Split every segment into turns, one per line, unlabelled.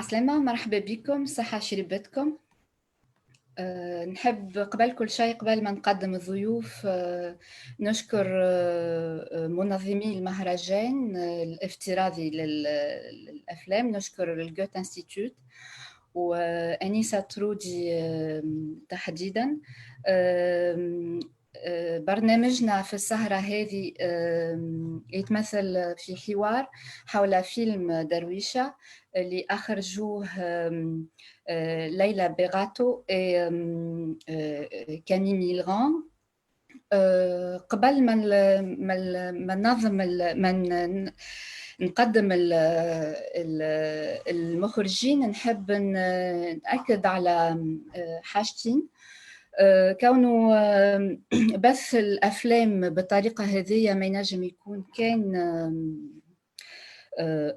عسلامة، مرحبا بكم، صحة شربتكم. نحب قبل كل شيء، قبل ما نقدم الضيوف، نشكر منظمي المهرجان الافتراضي للأفلام. نشكر الجوت انستيتوت وأنيسة ترودي تحديدا. برنامجنا في السهرة هذه يتمثل في حوار حول فيلم درويشة اللي أخرجوه ليلى بيغاتو كامي ميلغان. قبل ما ننظم ما نقدم المخرجين، نحب نأكد على حاجتين. كونه بث الأفلام بالطريقة هذه ما ينجم يكون كان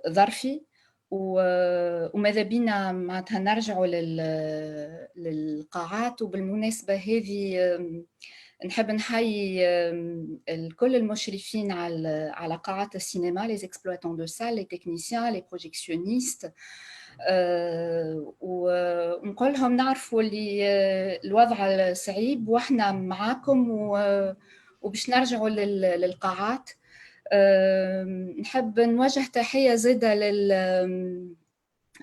ظرفي، وماذا بينا معناتها نرجعوا للقاعات. وبالمناسبة هذه نحب نحيي كل المشرفين على قاعات السينما، les exploitants de salles, les techniciens, les projectionnistes. ونقولهم نعرفوا اللي الوضع صعيب واحنا معاكم، وباش نرجعوا للقاعات. نحب نوجه تحية زادة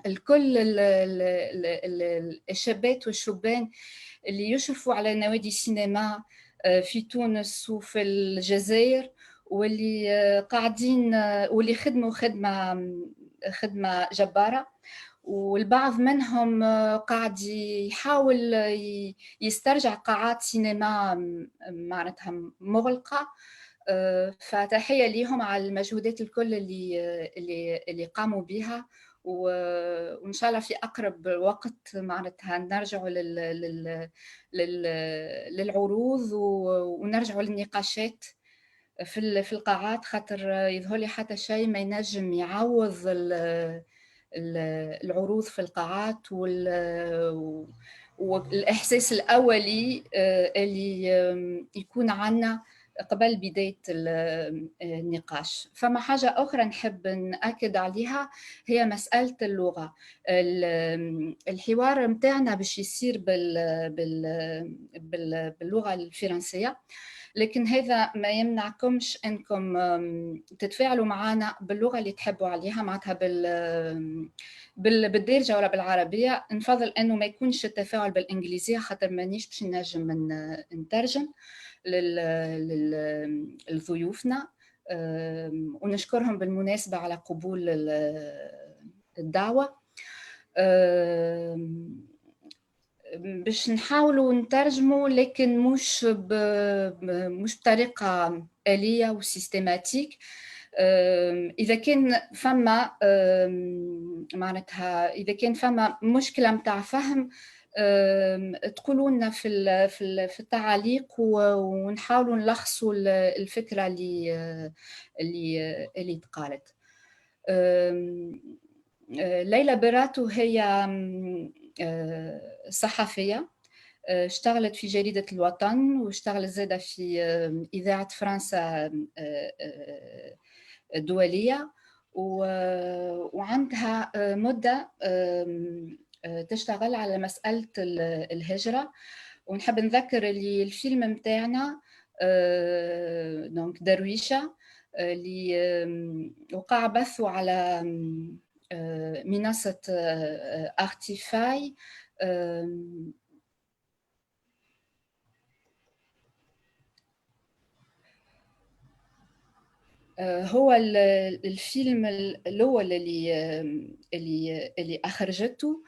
لكل الشابات والشبان اللي يشرفوا على نوادي السينما في تونس وفي الجزائر، واللي قاعدين واللي خدموا خدمة جبارة. والبعض منهم قاعد يحاول يسترجع قاعات سينما معناتها مغلقة. فتحية ليهم على المجهودات الكل اللي قاموا بها، وإن شاء الله في أقرب وقت معناتها نرجعوا للعروض ونرجعوا للنقاشات في القاعات، خاطر يظهر لي حتى شيء ما ينجم يعوض العروض في القاعات والإحساس الأولي اللي يكون عنا قبل بداية النقاش. فما حاجة أخرى نحب نأكد عليها، هي مسألة اللغة. الحوار متاعنا باش يصير باللغة الفرنسية، لكن هذا ما يمنعكمش أنكم تتفاعلوا معنا باللغة اللي تحبوا عليها، معناتها بالدارجة ولا بالعربية. نفضل أنه ما يكونش التفاعل بالإنجليزية، خاطر مانيش باش نجم نترجم لضيوفنا. ونشكرهم بالمناسبة على قبول الدعوة. باش نحاولوا نترجموا، لكن مش بطريقة آلية وسيستماتيك. إذا كان فما معناتها إذا كان فما مشكلة متاع فهم، تقولوا لنا في التعاليق، ونحاولوا نلخصوا الفكرة اللي تقالت. ليلى بيراتو هي صحفية، اشتغلت في جريدة الوطن، واشتغلت زادة في إذاعة فرنسا الدولية، وعندها مدة تشتغل على مسألة الهجرة. ونحب نذكر اللي الفيلم متاعنا دونك درويشة اللي وقع بثه على منصة ارتيفاي. هو الفيلم الأول اللي أخرجته،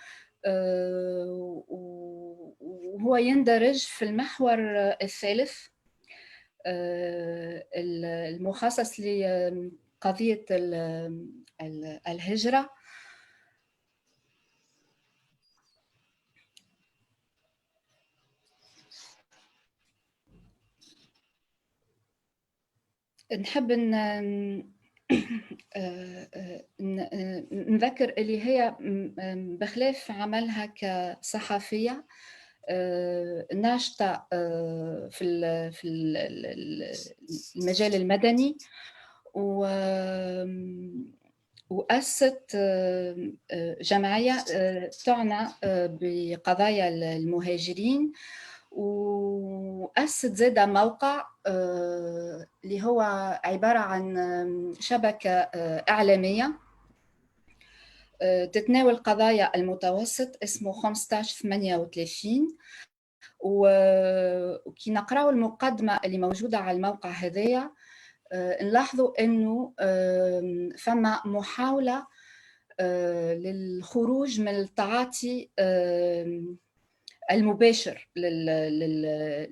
وهو يندرج في المحور الثالث المخصص لقضية الهجرة. نحب نذكر اللي هي بخلاف عملها كصحفية ناشطة في المجال المدني، وأسست جمعية تعنى بقضايا المهاجرين، وأسست زادة موقع اللي هو عبارة عن شبكة إعلامية تتناول قضايا المتوسط، اسمه 1538. وكي نقرأوا المقدمة اللي موجودة على الموقع هذايا نلاحظوا أنه فما محاولة للخروج من التعاطي المباشر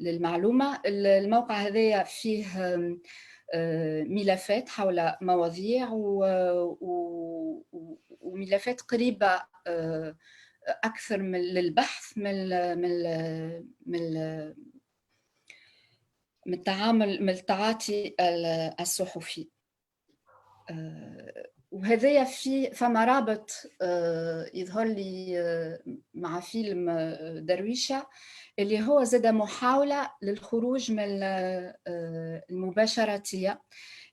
للمعلومة. الموقع هذايا فيه ملفات حول مواضيع وملفات قريبة أكثر من للبحث من التعامل، من التعاطي الصحفي. وهذايا فما رابط يظهر لي مع فيلم درويشة اللي هو زاد محاولة للخروج من المباشراتية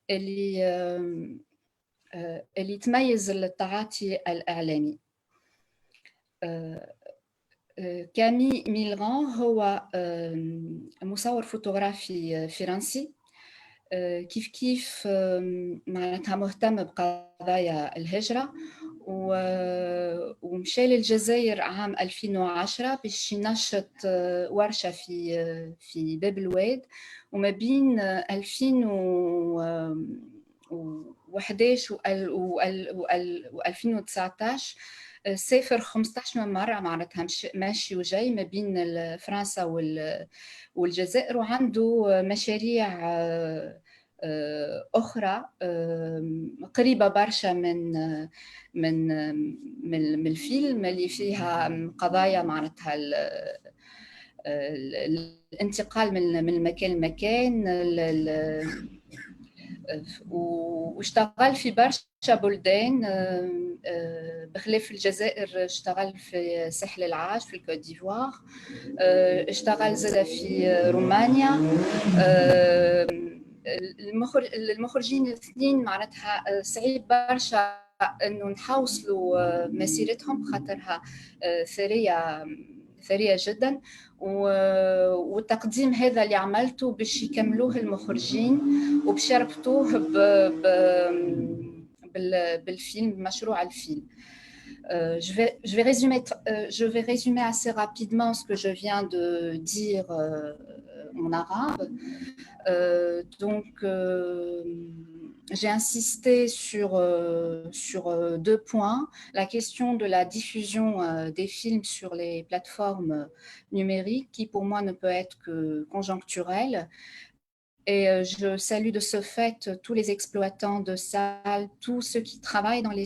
اللي تميز التعاطي الإعلامي. كامي ميلغان هو مصور فوتوغرافي فرنسي، كيف معناتها مهتم بقضايا الهجرة، ومشى للجزائر عام 2010 باش ينشط ورشة في باب الواد. وما بين 2011 و 2019 سافر 15 مرة، معناتها ماشي وجاي ما بين فرنسا والجزائر، وعنده مشاريع أخرى قريبة برشا من الفيلم اللي فيها قضايا معناتها الانتقال من مكان لمكان. واشتغل في برشا بلدان بخلاف الجزائر، اشتغل في ساحل العاج في الكوت ديفوار، اشتغل زاد في رومانيا. المخرجين الاثنين معناتها صعيب برشا انه نحوصلوا مسيرتهم خاطرها ثرية جدا، والتقديم هذا اللي عملته باش يكملوه المخرجين وباش يربطوه بالفيلم، بمشروع الفيلم. Je vais résumer assez rapidement ce que je viens de dire en arabe. J'ai insisté sur deux points. La question de la diffusion des films sur les plateformes numériques, qui pour moi ne peut être que conjoncturelle. Et je salue de ce fait tous les exploitants de salles, tous ceux qui travaillent dans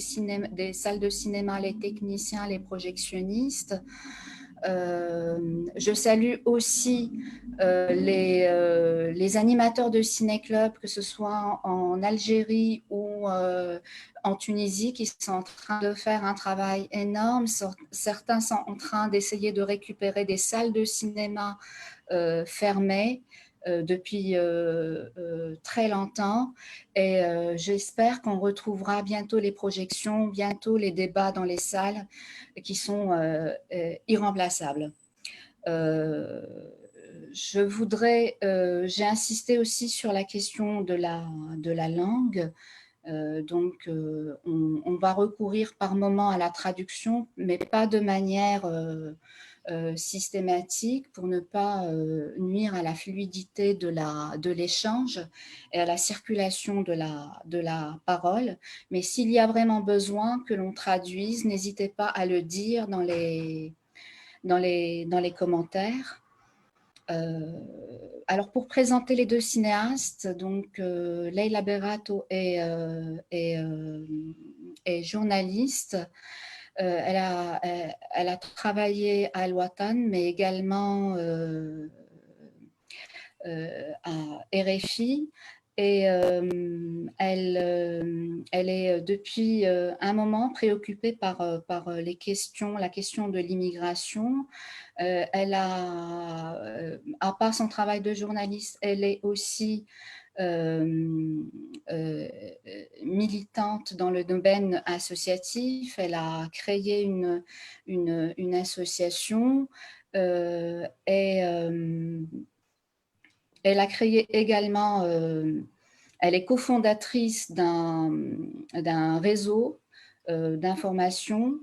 des salles de cinéma, les techniciens, les projectionnistes. Je salue aussi les animateurs de ciné-club, que ce soit en Algérie ou en Tunisie, qui sont en train de faire un travail énorme. Certains sont en train d'essayer de récupérer des salles de cinéma fermées depuis très longtemps, et j'espère qu'on retrouvera bientôt les projections, bientôt les débats dans les salles qui sont irremplaçables. J'ai insisté aussi sur la question de la langue. On va recourir par moment à la traduction, mais pas de manière systématique, pour ne pas nuire à la fluidité de l'échange et à la circulation de la parole. Mais s'il y a vraiment besoin que l'on traduise, n'hésitez pas à le dire dans les commentaires. Alors, pour présenter les deux cinéastes, donc Leila Berato est journaliste. Elle a travaillé à Al Watan, mais également à RFI. Et elle est depuis un moment préoccupée par la question de l'immigration. Elle a, à part son travail de journaliste, elle est aussi militante dans le domaine associatif. Elle a créé une association et elle a créé également, elle est cofondatrice d'un réseau d'information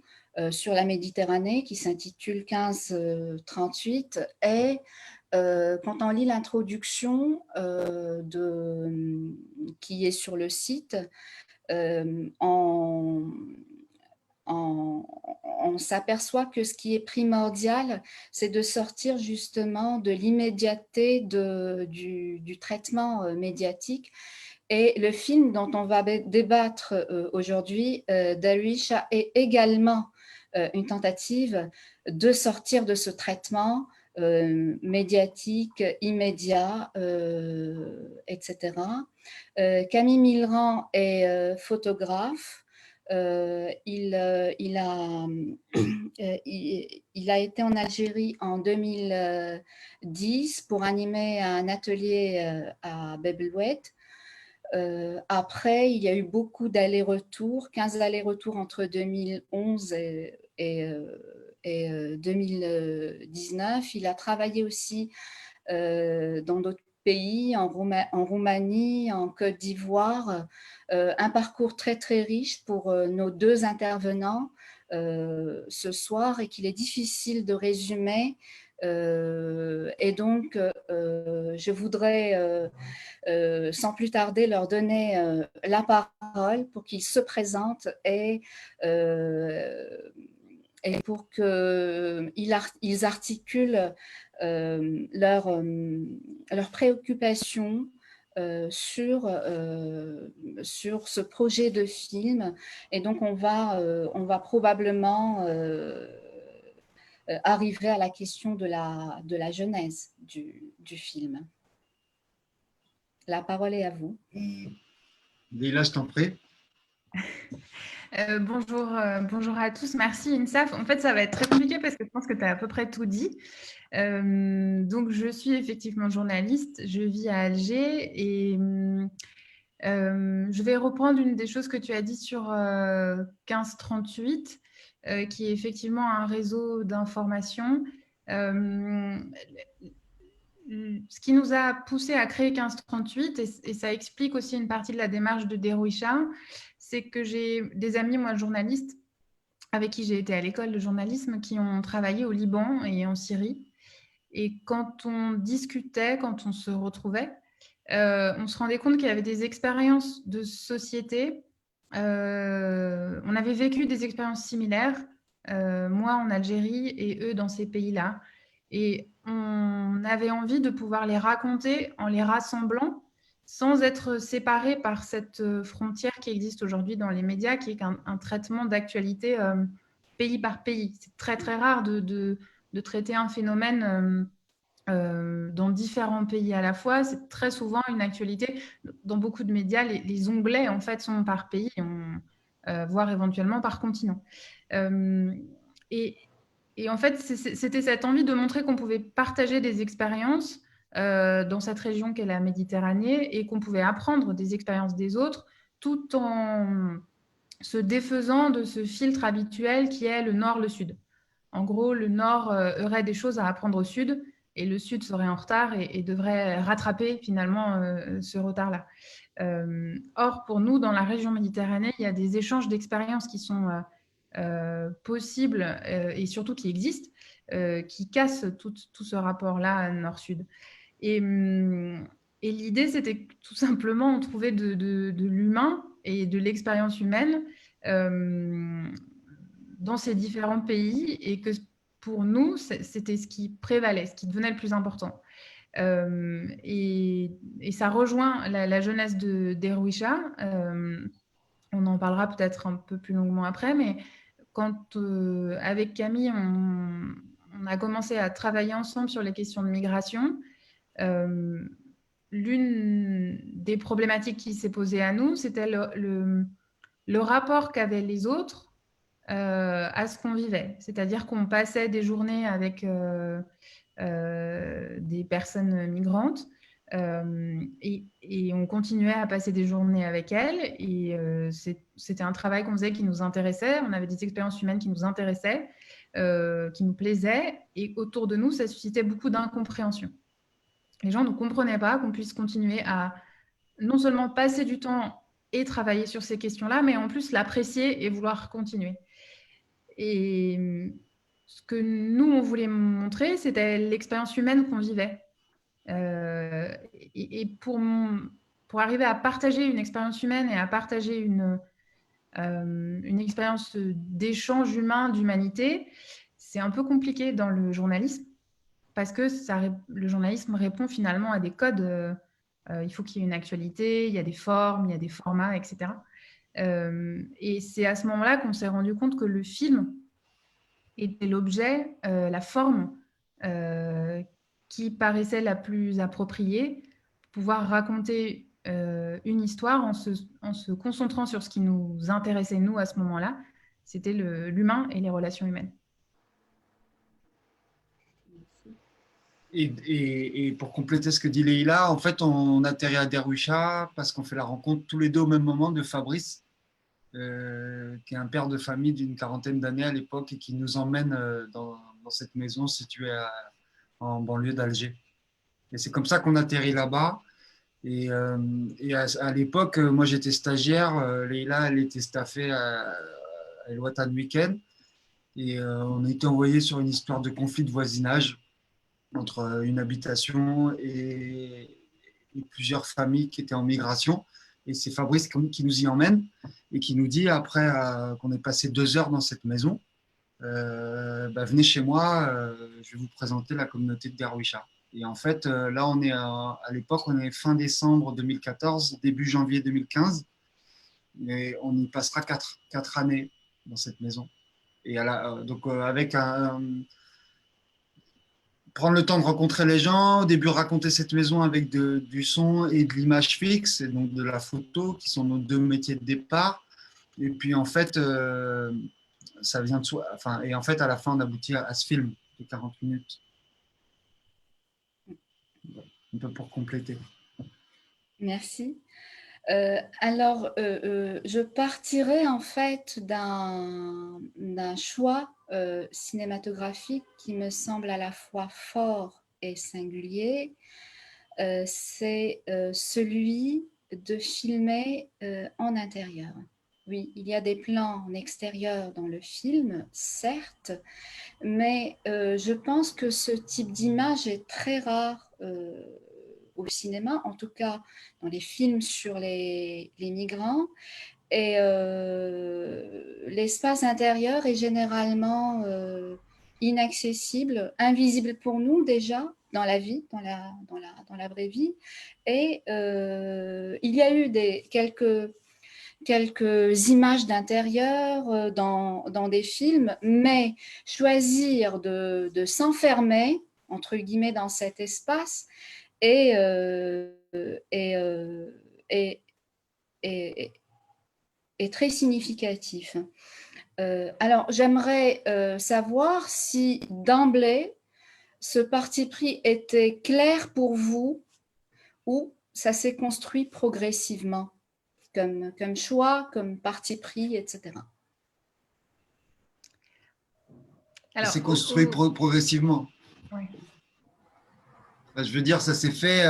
sur la Méditerranée qui s'intitule 1538 et quand on lit l'introduction qui est sur le site, on s'aperçoit que ce qui est primordial, c'est de sortir justement de l'immédiateté du traitement médiatique. Et le film dont on va débattre aujourd'hui, Darwisha, est également une tentative de sortir de ce traitement médiatique, immédiat, etc. Camille Milran est photographe. Il a été en Algérie en 2010 pour animer un atelier à Bebelwet. Après, il y a eu beaucoup d'allers-retours, 15 allers-retours entre 2011 et 2019. Il a travaillé aussi dans d'autres pays, en Roumanie, en Côte d'Ivoire. Un parcours très, très riche pour nos deux intervenants ce soir et qu'il est difficile de résumer. Et donc, je voudrais sans plus tarder leur donner la parole pour qu'ils se présentent et pour qu'ils articulent leurs préoccupations sur ce projet de film. Et donc, on va probablement arriver à la question de la genèse du film. La parole est à vous.
Leïla, je t'en prie.
Bonjour à tous. Merci, Insaf. En fait, ça va être très compliqué parce que je pense que tu as à peu près tout dit. Donc, je suis effectivement journaliste. Je vis à Alger et je vais reprendre une des choses que tu as dit sur 1538, qui est effectivement un réseau d'information. Ce qui nous a poussé à créer 1538, et ça explique aussi une partie de la démarche de Darwisha, c'est que j'ai des amis, moi, journalistes, avec qui j'ai été à l'école de journalisme, qui ont travaillé au Liban et en Syrie. Et quand on discutait, quand on se retrouvait, on se rendait compte qu'il y avait des expériences de société. On avait vécu des expériences similaires, moi en Algérie et eux dans ces pays-là. Et on avait envie de pouvoir les raconter en les rassemblant, sans être séparés par cette frontière qui existe aujourd'hui dans les médias, qui est un traitement d'actualité pays par pays. C'est très très rare de traiter un phénomène dans différents pays à la fois. C'est très souvent une actualité. Dans beaucoup de médias, les onglets en fait sont par pays, voire éventuellement par continent. Et en fait, c'était cette envie de montrer qu'on pouvait partager des expériences dans cette région qu'est la Méditerranée et qu'on pouvait apprendre des expériences des autres tout en se défaisant de ce filtre habituel qui est le nord, le sud. En gros, le nord aurait des choses à apprendre au sud et le sud serait en retard et devrait rattraper finalement ce retard-là. Or, pour nous, dans la région Méditerranée, il y a des échanges d'expériences qui sont possibles et surtout qui existent, qui cassent tout ce rapport-là nord-sud. Et l'idée, c'était tout simplement de trouver de l'humain et de l'expérience humaine dans ces différents pays et que pour nous, c'était ce qui prévalait, ce qui devenait le plus important. Et ça rejoint la jeunesse de Darwisha. On en parlera peut-être un peu plus longuement après, mais quand avec Camille, on a commencé à travailler ensemble sur les questions de migration, l'une des problématiques qui s'est posée à nous, c'était le rapport qu'avaient les autres à ce qu'on vivait. C'est-à-dire qu'on passait des journées avec des personnes migrantes Et on continuait à passer des journées avec elle. Et c'était un travail qu'on faisait qui nous intéressait. On avait des expériences humaines qui nous intéressaient, qui nous plaisaient. Et autour de nous, ça suscitait beaucoup d'incompréhension. Les gens ne comprenaient pas qu'on puisse continuer à non seulement passer du temps et travailler sur ces questions-là, mais en plus l'apprécier et vouloir continuer. Et ce que nous, on voulait montrer, c'était l'expérience humaine qu'on vivait. Et pour arriver à partager une expérience humaine et à partager une expérience d'échange humain, d'humanité, c'est un peu compliqué dans le journalisme parce que le journalisme répond finalement à des codes. Il faut qu'il y ait une actualité, il y a des formes, il y a des formats, etc. Et c'est à ce moment-là qu'on s'est rendu compte que le film était l'objet, la forme qui paraissait la plus appropriée pour pouvoir raconter une histoire en se concentrant sur ce qui nous intéressait, nous, à ce moment-là. C'était l'humain et les relations humaines.
Et pour compléter ce que dit Leïla, en fait, on atterrit à Derwisha parce qu'on fait la rencontre tous les deux au même moment de Fabrice, qui est un père de famille d'une quarantaine d'années à l'époque et qui nous emmène dans cette maison située en banlieue d'Alger. Et c'est comme ça qu'on atterrit là-bas. Et à l'époque, moi j'étais stagiaire, Leïla elle était staffée à El Watan Weekend. Et on a été envoyé sur une histoire de conflit de voisinage entre une habitation et plusieurs familles qui étaient en migration. Et c'est Fabrice qui nous y emmène et qui nous dit, après qu'on ait passé 2 heures dans cette maison, venez chez moi, je vais vous présenter la communauté de Derwisha. Et en fait, là, on est à l'époque, on est fin décembre 2014, début janvier 2015, et on y passera 4 années dans cette maison. Et donc, avec prendre le temps de rencontrer les gens, au début raconter cette maison avec du son et de l'image fixe, et donc de la photo, qui sont nos 2 métiers de départ. Et puis en fait, ça vient de soi. Enfin, et en fait, à la fin, on aboutit à ce film de 40 minutes. Un peu pour compléter.
Merci. Alors, je partirai en fait d'un choix cinématographique qui me semble à la fois fort et singulier. C'est celui de filmer en intérieur. Oui, il y a des plans en extérieur dans le film, certes, mais je pense que ce type d'image est très rare au cinéma, en tout cas dans les films sur les migrants. Et l'espace intérieur est généralement inaccessible, invisible pour nous déjà dans la vie, dans la vraie vie. Et il y a eu quelques images d'intérieur dans des films, mais choisir de s'enfermer, entre guillemets, dans cet espace est, est très significatif. Alors, j'aimerais savoir si d'emblée, ce parti pris était clair pour vous ou ça s'est construit progressivement comme choix, comme parti pris, etc.
Alors, c'est construit progressivement.
Oui.
Je veux dire, ça s'est fait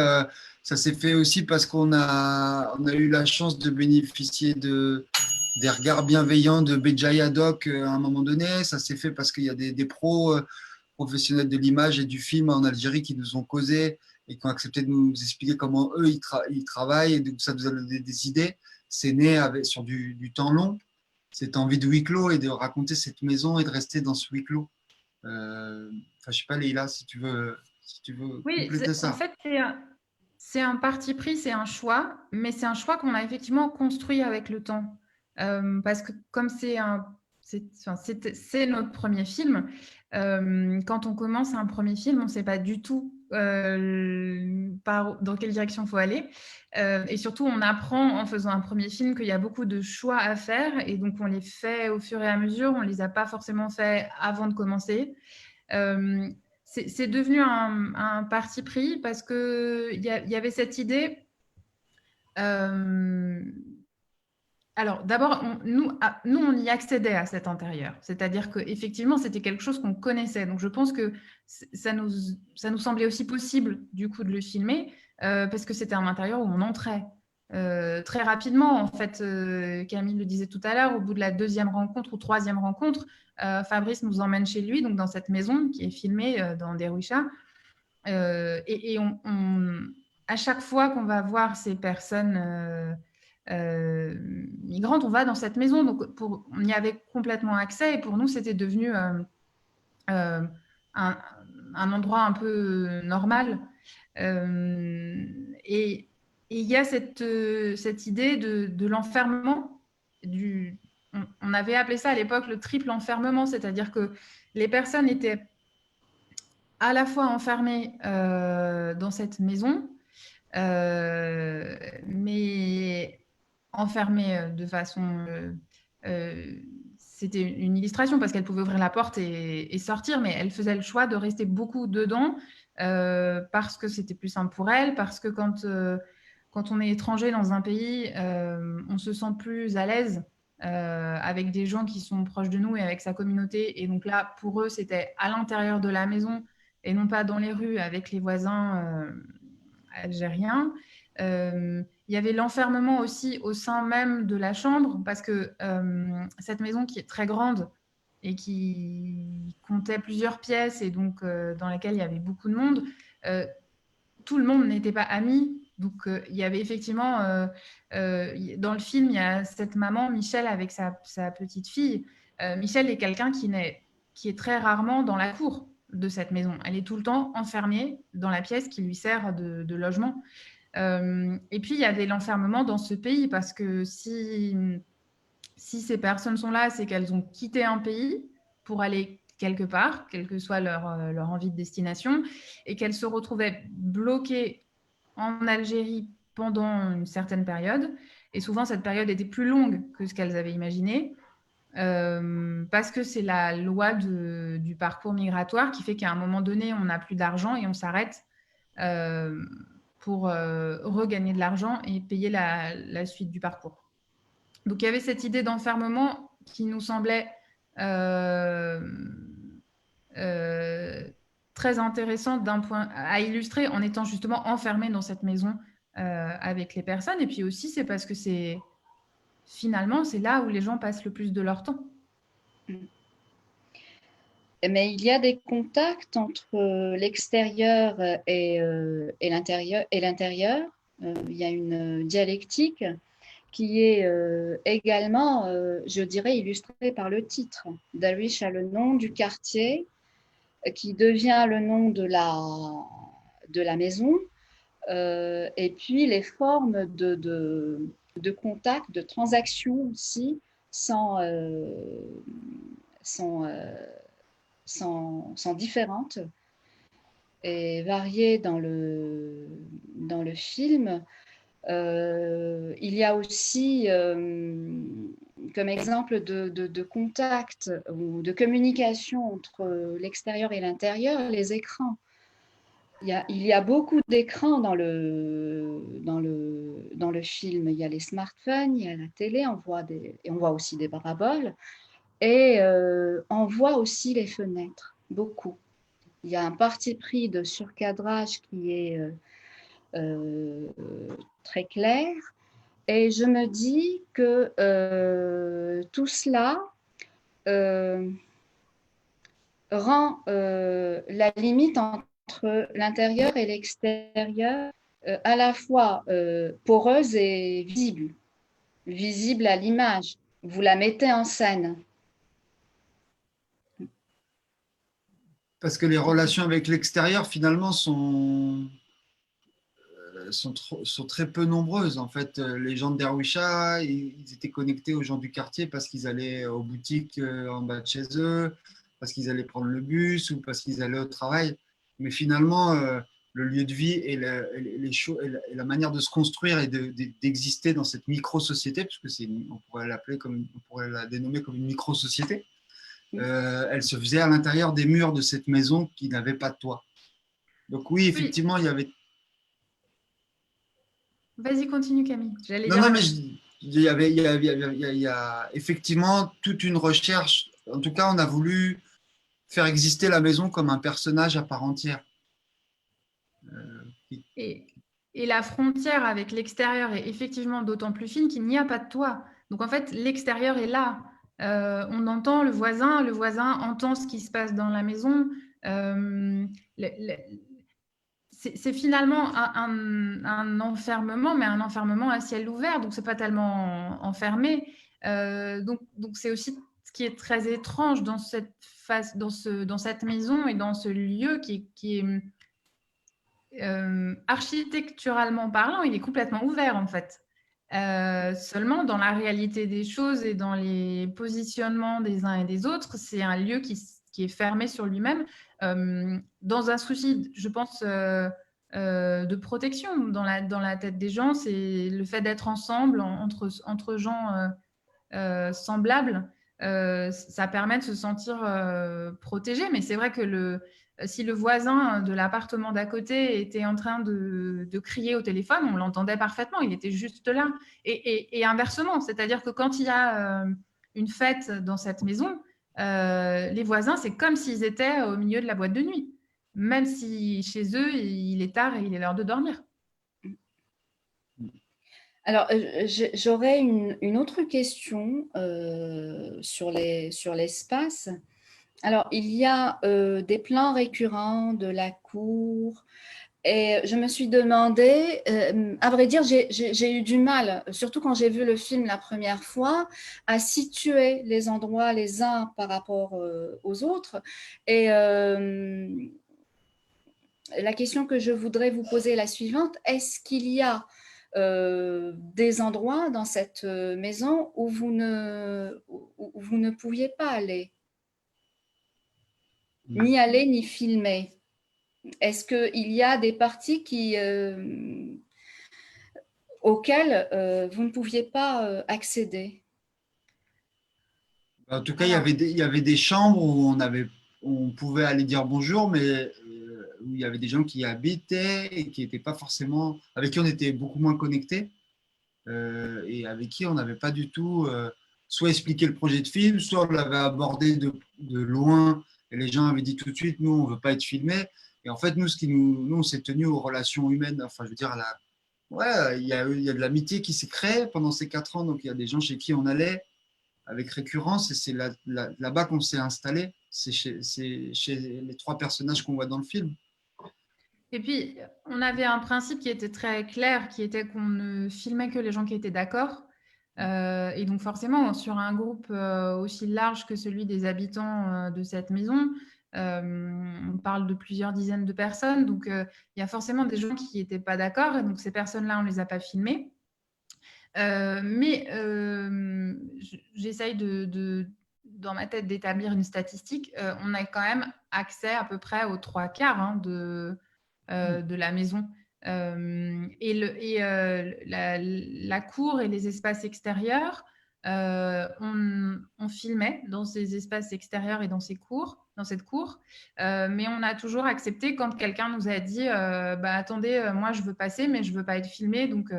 aussi parce qu'on a eu la chance de bénéficier des regards bienveillants de Béjaïa Doc à un moment donné. Ça s'est fait parce qu'il y a des pros professionnels de l'image et du film en Algérie qui nous ont causé et qui ont accepté de nous expliquer comment eux, ils travaillent, et donc ça nous a donné des idées. C'est né sur du temps long, cette envie de huis clos et de raconter cette maison et de rester dans ce huis clos. Je sais pas, Leïla, si tu veux compléter ça.
En fait, c'est un parti pris, c'est un choix, mais c'est un choix qu'on a effectivement construit avec le temps. Parce que comme c'est notre premier film, quand on commence un premier film, on ne sait pas du tout dans quelle direction il faut aller. Et surtout, on apprend en faisant un premier film qu'il y a beaucoup de choix à faire, et donc on les fait au fur et à mesure, on ne les a pas forcément fait avant de commencer. c'est devenu un parti pris parce qu'il y avait cette idée. Alors, d'abord, nous, on y accédait à cet intérieur. C'est-à-dire qu'effectivement, c'était quelque chose qu'on connaissait. Donc, je pense que ça nous semblait aussi possible, du coup, de le filmer, parce que c'était un intérieur où on entrait très rapidement. En fait, Camille le disait tout à l'heure, au bout de la 2e rencontre ou 3e rencontre, Fabrice nous emmène chez lui, donc dans cette maison qui est filmée dans Derwisha. Et à chaque fois qu'on va voir ces personnes migrantes, on va dans cette maison. Donc, on y avait complètement accès. Et pour nous, c'était devenu un endroit un peu normal. Et il y a cette idée de l'enfermement. On avait appelé ça à l'époque le triple enfermement, c'est-à-dire que les personnes étaient à la fois enfermées dans cette maison, mais enfermée de façon... c'était une illustration parce qu'elle pouvait ouvrir la porte et sortir, mais elle faisait le choix de rester beaucoup dedans parce que c'était plus simple pour elle, parce que quand on est étranger dans un pays, on se sent plus à l'aise avec des gens qui sont proches de nous et avec sa communauté. Et donc là, pour eux, c'était à l'intérieur de la maison et non pas dans les rues avec les voisins algériens. Il y avait l'enfermement aussi au sein même de la chambre, parce que cette maison qui est très grande et qui comptait plusieurs pièces et donc dans laquelle il y avait beaucoup de monde, tout le monde n'était pas ami. Donc il y avait effectivement, dans le film, il y a cette maman, Michel, avec sa petite fille. Michel est quelqu'un qui est très rarement dans la cour de cette maison. Elle est tout le temps enfermée dans la pièce qui lui sert de logement. Et puis, il y avait l'enfermement dans ce pays, parce que si ces personnes sont là, c'est qu'elles ont quitté un pays pour aller quelque part, quelle que soit leur envie de destination, et qu'elles se retrouvaient bloquées en Algérie pendant une certaine période. Et souvent, cette période était plus longue que ce qu'elles avaient imaginé, parce que c'est la loi du parcours migratoire qui fait qu'à un moment donné, on n'a plus d'argent et on s'arrête pour regagner de l'argent et payer la suite du parcours. Donc, il y avait cette idée d'enfermement qui nous semblait très intéressante d'un point à illustrer en étant justement enfermé dans cette maison avec les personnes. Et puis aussi, c'est parce que finalement, c'est là où les gens passent le plus de leur temps.
Mais il y a des contacts entre l'extérieur et l'intérieur. Il y a une dialectique qui est également, je dirais, illustrée par le titre. Darwish a le nom du quartier qui devient le nom de la maison, et puis les formes de contact, de transaction aussi, sont différentes et variées dans le film. Il y a aussi, comme exemple de contact ou de communication entre l'extérieur et l'intérieur, les écrans. Il y a beaucoup d'écrans dans le film. Il y a les smartphones, il y a la télé, et on voit aussi des paraboles. Et on voit aussi les fenêtres, beaucoup. Il y a un parti pris de surcadrage qui est très clair. Et je me dis que tout cela rend la limite entre l'intérieur et l'extérieur à la fois poreuse et visible à l'image. Vous la mettez en scène.
Parce que les relations avec l'extérieur, finalement, sont très peu nombreuses. En fait, les gens de Derwisha, ils étaient connectés aux gens du quartier parce qu'ils allaient aux boutiques en bas de chez eux, parce qu'ils allaient prendre le bus ou parce qu'ils allaient au travail. Mais finalement, le lieu de vie et la manière de se construire et d'exister dans cette micro-société, puisque on pourrait la dénommer comme une micro-société, elle se faisait à l'intérieur des murs de cette maison qui n'avait pas de toit. Donc oui,
Oui,
effectivement, il y avait...
vas-y, continue Camille. J'allais
Non,
dire
non,
la
mais
même chose.
il y a effectivement toute une recherche. En tout cas, on a voulu faire exister la maison comme un personnage à part entière. Euh,
Et, et la frontière avec l'extérieur est effectivement d'autant plus fine qu'il n'y a pas de toit. Donc en fait, l'extérieur est là. On entend le voisin entend ce qui se passe dans la maison. Euh, c'est finalement un enfermement, mais un enfermement à ciel ouvert, donc c'est pas tellement enfermé. Donc c'est aussi ce qui est très étrange dans cette dans cette maison et dans ce lieu qui est architecturalement parlant, il est complètement ouvert en fait. Seulement, dans la réalité des choses et dans les positionnements des uns et des autres, c'est un lieu qui est fermé sur lui-même, dans un souci, je pense, de protection dans la tête des gens. C'est le fait d'être ensemble, entre gens semblables, ça permet de se sentir protégé. Mais c'est vrai que si le voisin de l'appartement d'à côté était en train de crier au téléphone, on l'entendait parfaitement, il était juste là. Et inversement, c'est-à-dire que quand il y a une fête dans cette maison, les voisins, c'est comme s'ils étaient au milieu de la boîte de nuit, même si chez eux, il est tard et il est l'heure de dormir.
Alors, j'aurais une autre question sur l'espace. Alors, il y a des plans récurrents de la cour. Et je me suis demandé, à vrai dire, j'ai eu du mal, surtout quand j'ai vu le film la première fois, à situer les endroits les uns par rapport aux autres. Et la question que je voudrais vous poser est la suivante. Est-ce qu'il y a des endroits dans cette maison où vous ne pouviez pas aller, ni aller, ni filmer? Est-ce qu'il y a des parties auxquelles vous ne pouviez pas accéder?
En tout cas,
Alors,
il y avait des chambres où on pouvait aller dire bonjour, mais où il y avait des gens qui y habitaient et qui n'étaient pas forcément, avec qui on était beaucoup moins connectés et avec qui on n'avait pas du tout soit expliqué le projet de film, soit on l'avait abordé de loin et les gens avaient dit tout de suite, nous, on ne veut pas être filmés. Et en fait, nous, nous on s'est tenu aux relations humaines. Enfin, je veux dire, ouais, il y a de l'amitié qui s'est créée pendant ces 4 ans. Donc, il y a des gens chez qui on allait avec récurrence et c'est là-bas qu'on s'est installé. C'est chez les 3 personnages qu'on voit dans le film.
et puis, on avait un principe qui était très clair, qui était qu'on ne filmait que les gens qui étaient d'accord. Et donc forcément, sur un groupe aussi large que celui des habitants de cette maison, on parle de plusieurs dizaines de personnes. Donc il y a forcément des gens qui n'étaient pas d'accord. Et donc ces personnes-là, on ne les a pas filmées. Mais j'essaye dans ma tête d'établir une statistique. On a quand même accès à peu près aux 3 quarts de la maison. La cour et les espaces extérieurs, on filmait dans ces espaces extérieurs et dans cette cour, mais on a toujours accepté quand quelqu'un nous a dit bah, attendez, moi je veux passer, mais je veux pas être filmé, donc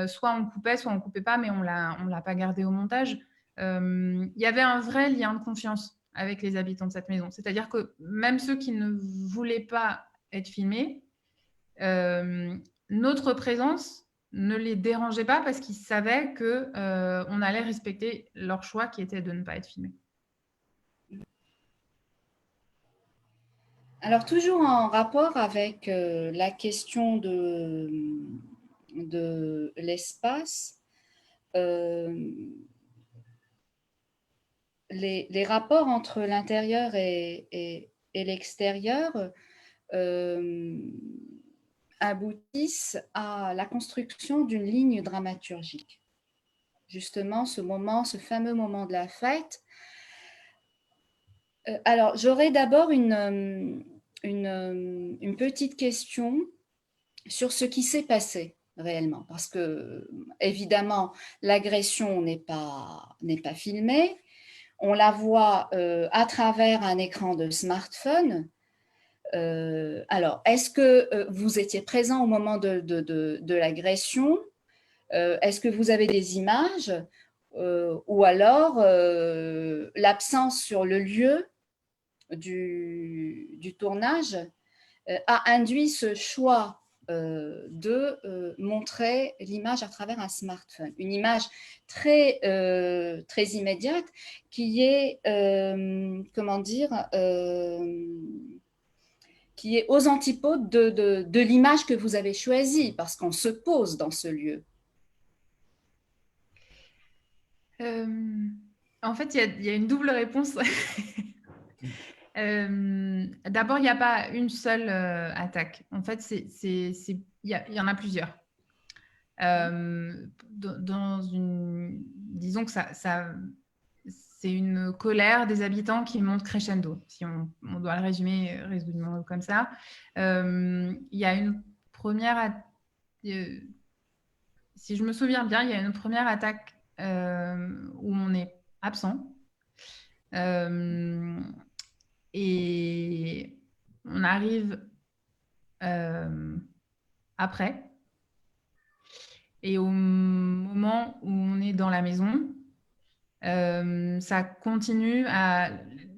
soit on coupait, soit on coupait pas, mais on l'a pas gardé au montage. Il y avait un vrai lien de confiance avec les habitants de cette maison, c'est-à-dire que même ceux qui ne voulaient pas être filmés, notre présence ne les dérangeait pas parce qu'ils savaient que on allait respecter leur choix qui était de ne pas être filmé.
Alors, toujours en rapport avec la question de l'espace, euh, les rapports entre l'intérieur et l'extérieur euh, aboutissent à la construction d'une ligne dramaturgique. Justement, ce fameux moment de la fête. Alors, j'aurais d'abord une petite question sur ce qui s'est passé réellement, parce que évidemment, l'agression n'est pas filmée. on la voit à travers un écran de smartphone. Alors, est-ce que vous étiez présent au moment de l'agression? Est-ce que vous avez des images? Ou alors, l'absence sur le lieu du tournage a induit ce choix de montrer l'image à travers un smartphone. Une image très immédiate qui est, comment dire, qui est aux antipodes de l'image que vous avez choisie, parce qu'on se pose dans ce lieu.
En fait, il y a une double réponse. D'abord, il n'y a pas une seule attaque. En fait, il y en a plusieurs. Disons que c'est une colère des habitants qui monte crescendo, si on doit le résumer résolument comme ça. Il y a une première, si je me souviens bien, il y a une première attaque où on est absent. Et on arrive après. Et au moment où on est dans la maison, ça continue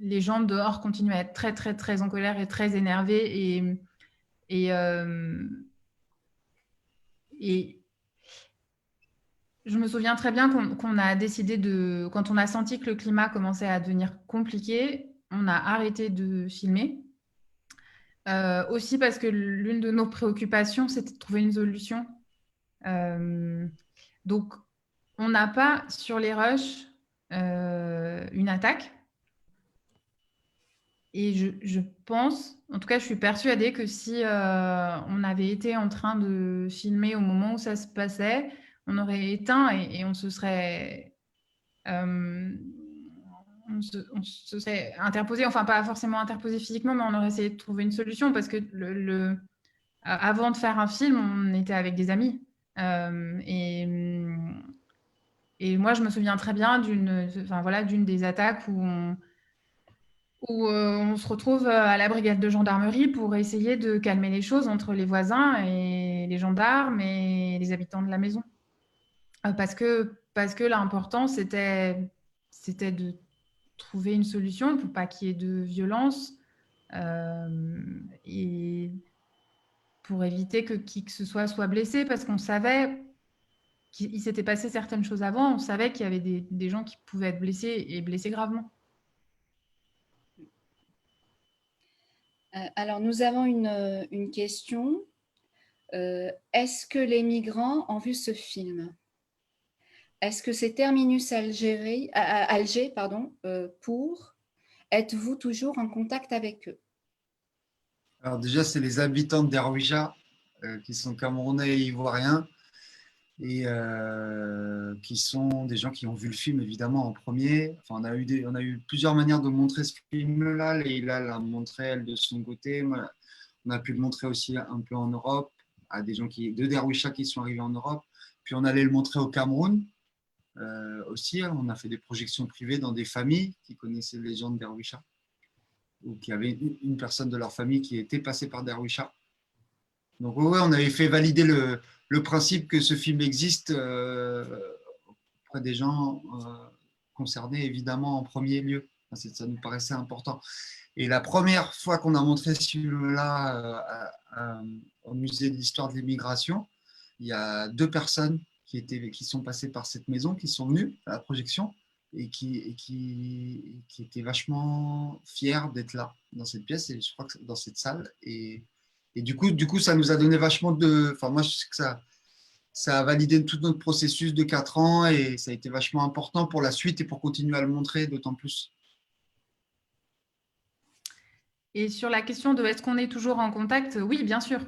les gens dehors continuent à être très, très, très en colère et très énervés. Et je me souviens très bien qu'on a décidé quand on a senti que le climat commençait à devenir compliqué, on a arrêté de filmer. Aussi parce que l'une de nos préoccupations, c'était de trouver une solution. Donc, on n'a pas sur les rushs une attaque. Et je pense, en tout cas, je suis persuadée que si on avait été en train de filmer au moment où ça se passait, on aurait éteint et on se serait interposé, enfin pas forcément interposé physiquement, mais on aurait essayé de trouver une solution parce que avant de faire un film, on était avec des amis. Et moi, je me souviens très bien d'une des attaques où on se retrouve à la brigade de gendarmerie pour essayer de calmer les choses entre les voisins et les gendarmes et les habitants de la maison. Parce que l'important, c'était de trouver une solution pour pas qu'il y ait de violence et pour éviter que qui que ce soit blessé, parce qu'on savait qu'il s'était passé certaines choses avant, on savait qu'il y avait des gens qui pouvaient être blessés et blessés gravement.
Alors, nous avons une question. Est-ce que les migrants ont vu ce film? Est-ce que c'est Terminus Alger, pour? Êtes-vous toujours en contact avec eux?
Alors déjà, c'est les habitants de Darwisha qui sont camerounais et ivoiriens et qui sont des gens qui ont vu le film évidemment en premier. Enfin, on a eu plusieurs manières de montrer ce film-là. Leïla l'a montré elle de son côté. On a pu le montrer aussi un peu en Europe à des gens de Darwisha qui sont arrivés en Europe. Puis on allait le montrer au Cameroun aussi. On a fait des projections privées dans des familles qui connaissaient les gens de Darwisha ou qui avaient une personne de leur famille qui était passée par Darwisha. Donc oui, on avait fait valider le principe que ce film existe auprès des gens concernés, évidemment, en premier lieu. Ça nous paraissait important. Et la première fois qu'on a montré ce film-là au musée de l'histoire de l'immigration, il y a 2 personnes qui sont passées par cette maison, qui sont venues à la projection et qui étaient vachement fiers d'être là, dans cette pièce, et je crois que dans cette salle. Et du coup, ça nous a donné vachement de... Enfin, moi, je sais que ça a validé tout notre processus de 4 ans et ça a été vachement important pour la suite et pour continuer à le montrer d'autant plus.
Et sur la question de est-ce qu'on est toujours en contact, oui, bien sûr.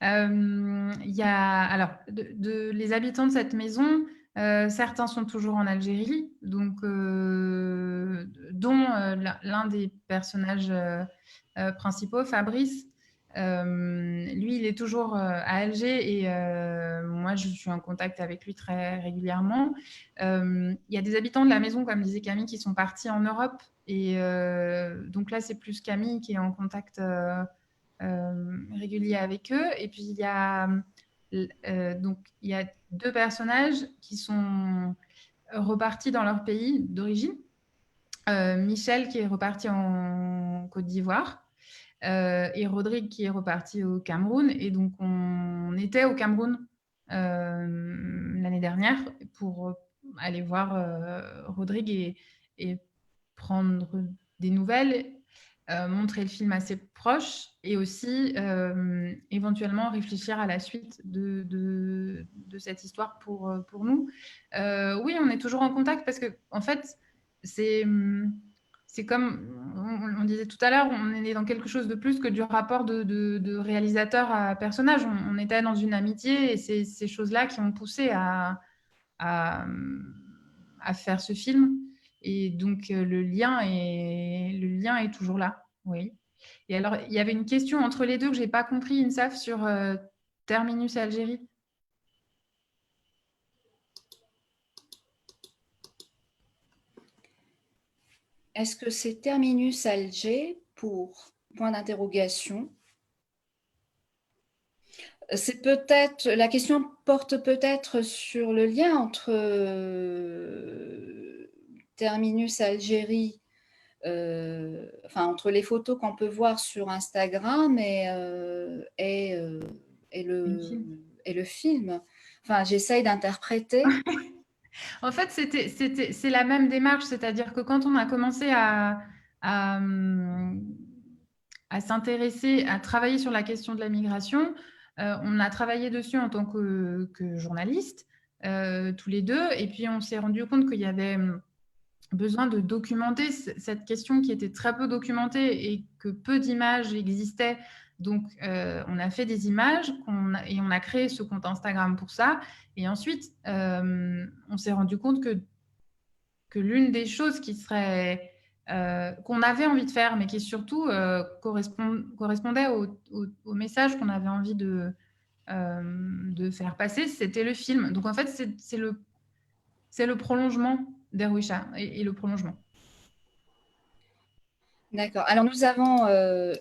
Il y a, alors, les habitants de cette maison, certains sont toujours en Algérie, donc, dont l'un des personnages principaux, Fabrice, Lui, il est toujours à Alger et moi, je suis en contact avec lui très régulièrement. Il y a des habitants de la maison, comme disait Camille, qui sont partis en Europe. Et donc là, c'est plus Camille qui est en contact régulier avec eux. Et puis, il y a deux personnages qui sont repartis dans leur pays d'origine. Michel qui est reparti en Côte d'Ivoire et Rodrigue qui est reparti au Cameroun. Et donc, on était au Cameroun l'année dernière pour aller voir Rodrigue et prendre des nouvelles, montrer le film à ses proches et aussi éventuellement réfléchir à la suite de cette histoire pour nous. Oui, on est toujours en contact parce que, en fait, c'est comme on disait tout à l'heure, on est dans quelque chose de plus que du rapport de réalisateur à personnage. On était dans une amitié et c'est ces choses-là qui ont poussé à, à faire ce film. Et donc, le lien est toujours là. Oui. Et alors, il y avait une question entre les deux que je n'ai pas compris, Insaf, sur Terminus Algérie.
Est-ce que c'est Terminus Alger pour point d'interrogation? C'est peut-être, la question porte peut-être sur le lien entre Terminus Algérie, enfin entre les photos qu'on peut voir sur Instagram et le film. Enfin, j'essaye d'interpréter.
En fait, c'est la même démarche, c'est-à-dire que quand on a commencé à s'intéresser, à travailler sur la question de la migration, on a travaillé dessus en tant que journaliste, tous les deux, et puis on s'est rendu compte qu'il y avait besoin de documenter cette question qui était très peu documentée et que peu d'images existaient. Donc, on a fait des images et on a créé ce compte Instagram pour ça. Et ensuite, on s'est rendu compte que l'une des choses qui serait qu'on avait envie de faire, mais qui surtout correspondait au message qu'on avait envie de faire passer, c'était le film. Donc, en fait, c'est le prolongement d'Erwisha et le prolongement.
D'accord. Alors, nous avons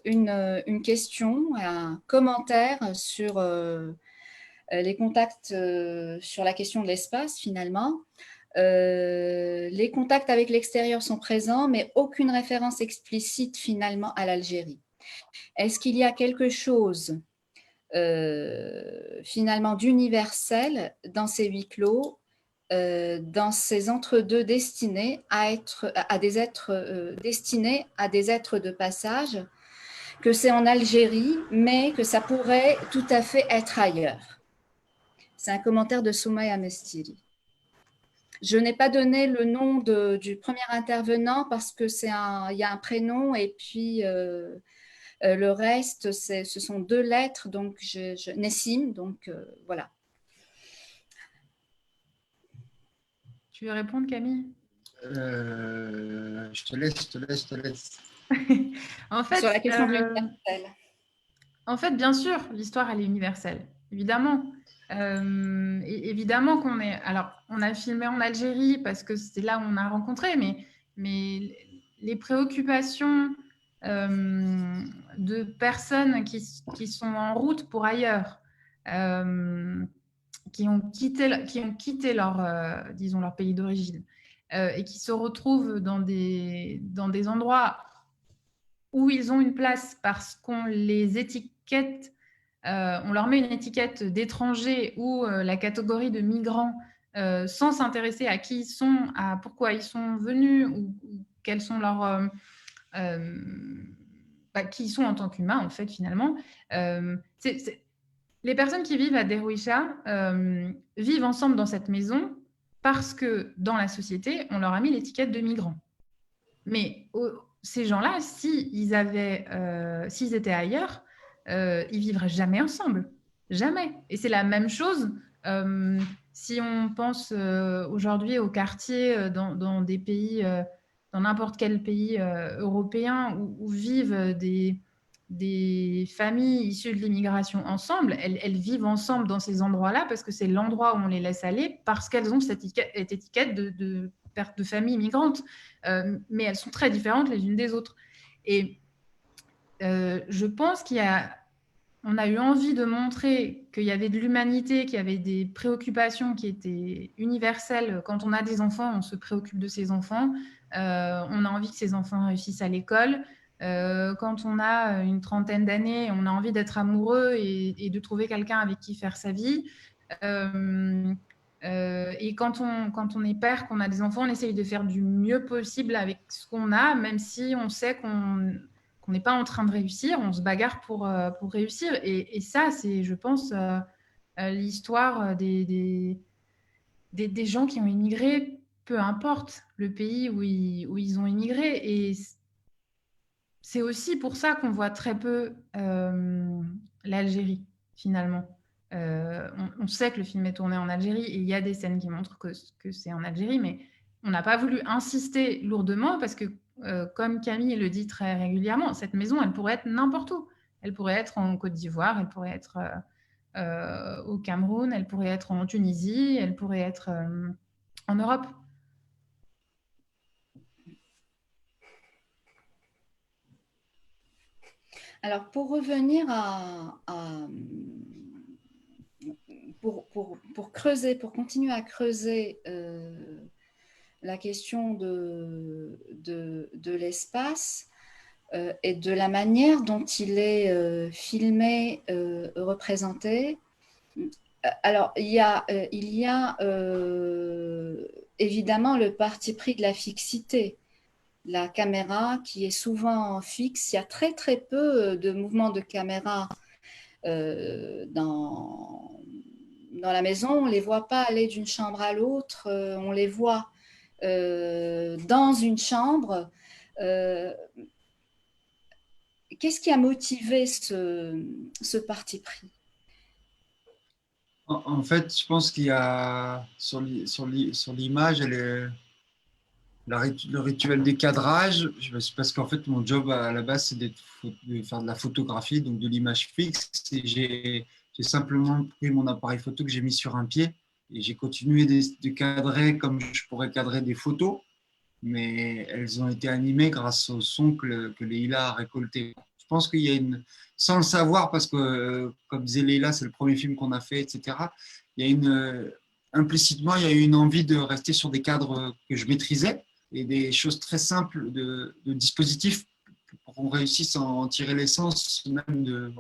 une question, un commentaire sur les contacts, sur la question de l'espace, finalement. Les contacts avec l'extérieur sont présents, mais aucune référence explicite, finalement, à l'Algérie. Est-ce qu'il y a quelque chose, finalement, d'universel dans ces huis clos, dans ces entre-deux destinés à des êtres destinés à des êtres de passage, que c'est en Algérie, mais que ça pourrait tout à fait être ailleurs? C'est un commentaire de Soumaya Mestiri. Je n'ai pas donné le nom du premier intervenant parce que il y a un prénom et puis le reste, ce sont deux lettres, donc Nessim, donc voilà.
Tu veux répondre, Camille?
Je te laisse.
En fait,
sur la question de l'universel.
En fait, bien sûr, l'histoire, elle est universelle, évidemment. Et évidemment qu'on est... Alors, on a filmé en Algérie parce que c'est là où on a rencontré, mais les préoccupations de personnes qui sont en route pour ailleurs, qui ont quitté leur, disons, leur pays d'origine et qui se retrouvent dans des endroits où ils ont une place parce qu'on les étiquette, on leur met une étiquette d'étrangers ou la catégorie de migrants sans s'intéresser à qui ils sont, à pourquoi ils sont venus ou quels sont leurs... qui ils sont en tant qu'humains, en fait, finalement. Les personnes qui vivent à Derwisha vivent ensemble dans cette maison parce que dans la société, on leur a mis l'étiquette de migrants. Mais ces gens-là, s'ils étaient ailleurs, ils vivraient jamais ensemble. Jamais. Et c'est la même chose si on pense aujourd'hui aux quartiers dans des pays, dans n'importe quel pays européen où vivent des familles issues de l'immigration ensemble, elles vivent ensemble dans ces endroits-là parce que c'est l'endroit où on les laisse aller, parce qu'elles ont cette étiquette de famille migrante. Mais elles sont très différentes les unes des autres. Et je pense on a eu envie de montrer qu'il y avait de l'humanité, qu'il y avait des préoccupations qui étaient universelles. Quand on a des enfants, on se préoccupe de ses enfants. On a envie que ses enfants réussissent à l'école. Quand on a une trentaine d'années, on a envie d'être amoureux et de trouver quelqu'un avec qui faire sa vie. Et quand on est père, qu'on a des enfants, on essaye de faire du mieux possible avec ce qu'on a, même si on sait qu'on n'est pas en train de réussir, on se bagarre pour réussir. Et ça, c'est, je pense, l'histoire des gens qui ont immigré, peu importe le pays où ils ont immigré. Et c'est aussi pour ça qu'on voit très peu l'Algérie, finalement. On sait que le film est tourné en Algérie et il y a des scènes qui montrent que c'est en Algérie, mais on n'a pas voulu insister lourdement parce que, comme Camille le dit très régulièrement, cette maison, elle pourrait être n'importe où. Elle pourrait être en Côte d'Ivoire, elle pourrait être au Cameroun, elle pourrait être en Tunisie, elle pourrait être en Europe.
Alors, pour revenir pour creuser, pour continuer à creuser la question de l'espace et de la manière dont il est filmé, représenté. Alors, il y a évidemment le parti pris de la fixité. La caméra qui est souvent fixe. Il y a très très peu de mouvements de caméra dans la maison. On ne les voit pas aller d'une chambre à l'autre. On les voit dans une chambre. Qu'est-ce qui a motivé ce parti pris?
En fait, je pense qu'il y a sur l'image, le rituel des cadrages, parce qu'en fait, mon job à la base, c'est de faire de la photographie, donc de l'image fixe. Et j'ai simplement pris mon appareil photo que j'ai mis sur un pied et j'ai continué de cadrer comme je pourrais cadrer des photos, mais elles ont été animées grâce au son que Leïla a récolté. Je pense qu'il y a sans le savoir, parce que comme disait Leïla, c'est le premier film qu'on a fait, etc. Il y a implicitement, il y a eu une envie de rester sur des cadres que je maîtrisais et des choses très simples de dispositifs pour qu'on réussisse à en tirer l'essence, même de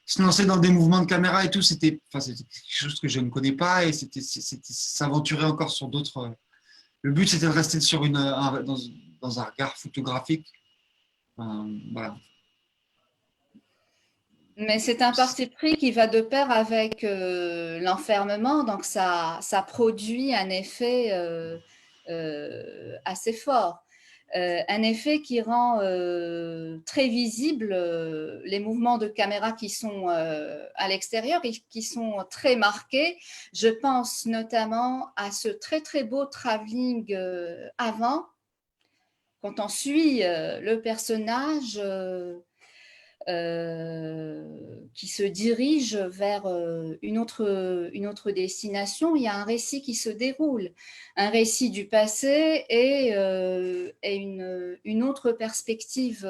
se lancer dans des mouvements de caméra et tout. C'était quelque chose que je ne connais pas et c'était s'aventurer encore sur d'autres. Le but, c'était de rester sur dans un regard photographique. Voilà.
Mais c'est un parti pris qui va de pair avec l'enfermement, donc ça produit un effet assez fort. Un effet qui rend très visible les mouvements de caméra qui sont à l'extérieur et qui sont très marqués. Je pense notamment à ce très très beau travelling avant, quand on suit le personnage qui se dirige vers une autre destination. Il y a un récit qui se déroule, un récit du passé et une autre perspective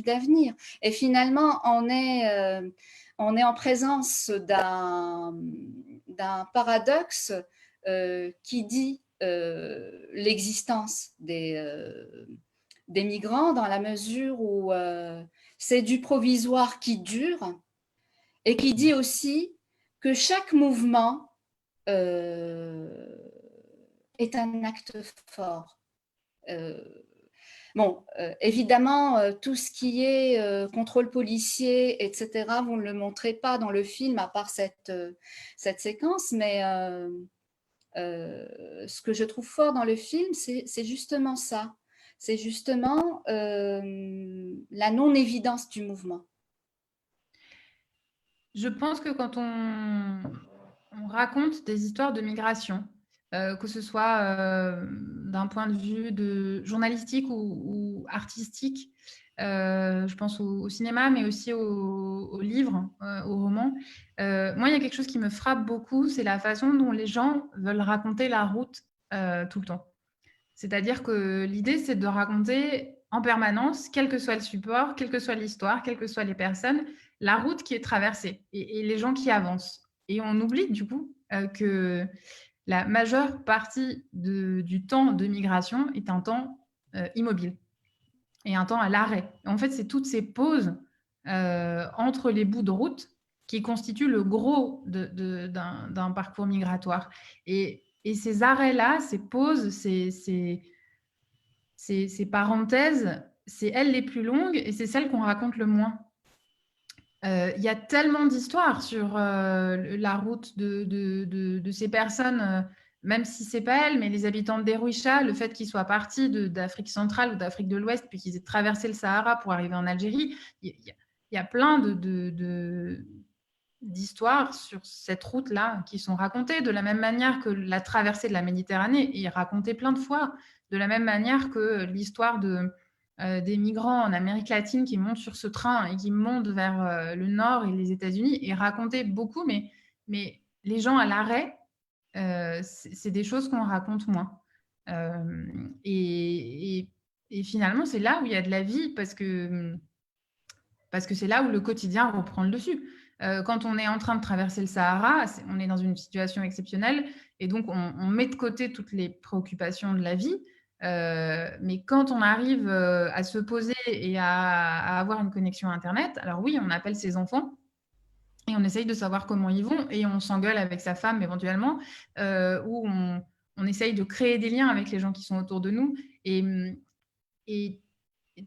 d'avenir. Et finalement, on est en présence d'un paradoxe qui dit l'existence des migrants, dans la mesure où c'est du provisoire qui dure et qui dit aussi que chaque mouvement est un acte fort. Évidemment, tout ce qui est contrôle policier, etc., vous ne le montrez pas dans le film, à part cette séquence, mais ce que je trouve fort dans le film, c'est justement ça. C'est justement la non-évidence du mouvement.
Je pense que quand on raconte des histoires de migration, que ce soit d'un point de vue journalistique ou artistique. Je pense au cinéma, mais aussi au livre, au roman. Moi, il y a quelque chose qui me frappe beaucoup, c'est la façon dont les gens veulent raconter la route tout le temps. C'est-à-dire que l'idée, c'est de raconter en permanence, quel que soit le support, quelle que soit l'histoire, quelles que soient les personnes, la route qui est traversée et les gens qui avancent. Et on oublie du coup que la majeure partie du temps de migration est un temps immobile et un temps à l'arrêt. En fait, c'est toutes ces pauses entre les bouts de route qui constituent le gros d'un parcours migratoire. Et ces arrêts-là, ces pauses, ces parenthèses, c'est elles les plus longues et c'est celles qu'on raconte le moins. Il y a tellement d'histoires sur la route de ces personnes, même si c'est pas elles, mais les habitants de Derouicha, le fait qu'ils soient partis d'Afrique centrale ou d'Afrique de l'Ouest, puis qu'ils aient traversé le Sahara pour arriver en Algérie, il y a plein d'histoires sur cette route-là qui sont racontées de la même manière que la traversée de la Méditerranée est racontée plein de fois, de la même manière que l'histoire des migrants en Amérique latine qui montent sur ce train et qui montent vers le nord et les États-Unis est racontée beaucoup, mais les gens à l'arrêt, c'est des choses qu'on raconte moins. Et finalement, c'est là où il y a de la vie parce que c'est là où le quotidien reprend le dessus. Quand on est en train de traverser le Sahara, on est dans une situation exceptionnelle et donc on met de côté toutes les préoccupations de la vie. Mais quand on arrive à se poser et à avoir une connexion Internet, alors oui, on appelle ses enfants et on essaye de savoir comment ils vont et on s'engueule avec sa femme éventuellement, ou on essaye de créer des liens avec les gens qui sont autour de nous. Et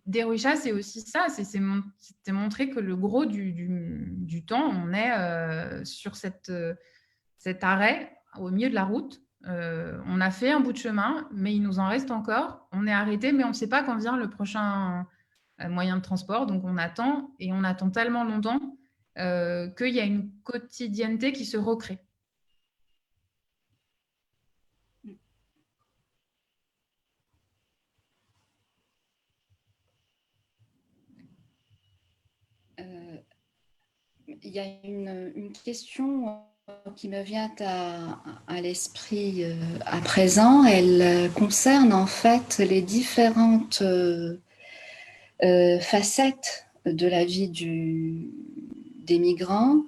Derouicha, c'est aussi ça, c'est montrer que le gros du temps, on est sur cet arrêt au milieu de la route. On a fait un bout de chemin, mais il nous en reste encore. On est arrêté, mais on ne sait pas quand vient le prochain moyen de transport. Donc on attend, et on attend tellement longtemps qu'il y a une quotidienneté qui se recrée.
Il y a une question qui me vient à l'esprit à présent. Elle concerne en fait les différentes facettes de la vie des migrants.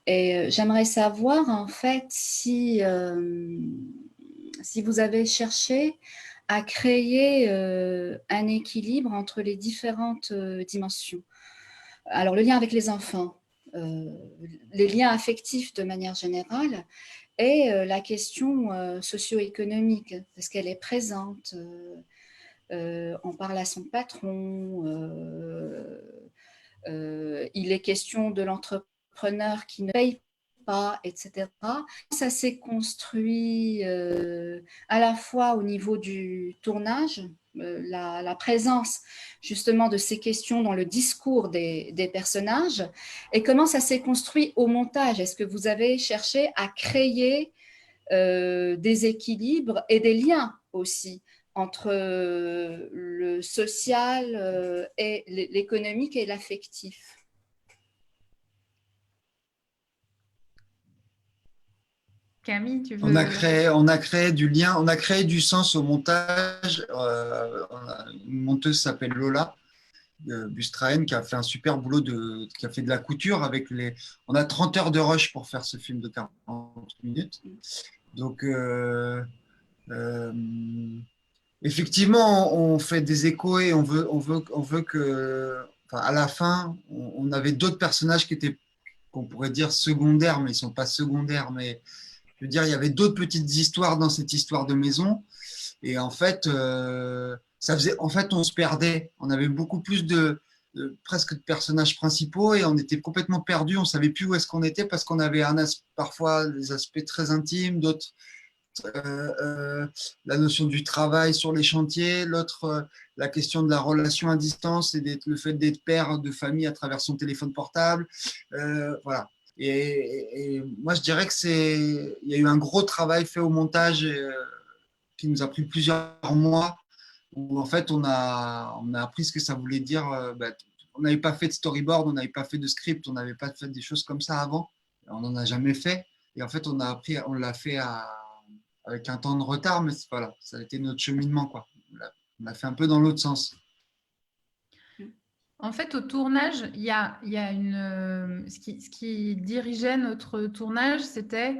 Et j'aimerais savoir en fait si vous avez cherché à créer un équilibre entre les différentes dimensions. Alors, le lien avec les enfants, les liens affectifs de manière générale, et la question socio-économique, parce qu'elle est présente. On parle à son patron, il est question de l'entrepreneur qui ne paye pas, etc. Ça s'est construit à la fois au niveau du tournage, la présence justement de ces questions dans le discours des personnages, et comment ça s'est construit au montage. Est-ce que vous avez cherché à créer des équilibres et des liens aussi entre le social et l'économique et l'affectif?
Camille, tu veux...
On a créé du lien, on a créé du sens au montage. Une monteuse s'appelle Lola Bustraen qui a fait un super boulot, qui a fait de la couture avec les. On a 30 heures de rush pour faire ce film de 40 minutes. Donc, effectivement, on fait des échos et on veut que, enfin, à la fin, on avait d'autres personnages qu'on pourrait dire secondaires, mais ils sont pas secondaires, mais je veux dire, il y avait d'autres petites histoires dans cette histoire de maison. Et en fait, en fait, on se perdait. On avait beaucoup plus presque de personnages principaux et on était complètement perdus. On savait plus où est-ce qu'on était parce qu'on avait parfois des aspects très intimes, d'autres la notion du travail sur les chantiers, l'autre la question de la relation à distance et le fait d'être père de famille à travers son téléphone portable. Voilà. Et moi, je dirais il y a eu un gros travail fait au montage qui nous a pris plusieurs mois où en fait on a appris ce que ça voulait dire. On n'avait pas fait de storyboard, on n'avait pas fait de script, on n'avait pas fait des choses comme ça avant. On n'en a jamais fait. Et en fait, on a appris, on l'a fait avec un temps de retard, mais voilà, ça a été notre cheminement, quoi. On l'a fait un peu dans l'autre sens.
En fait, au tournage, il y a ce qui dirigeait notre tournage, c'était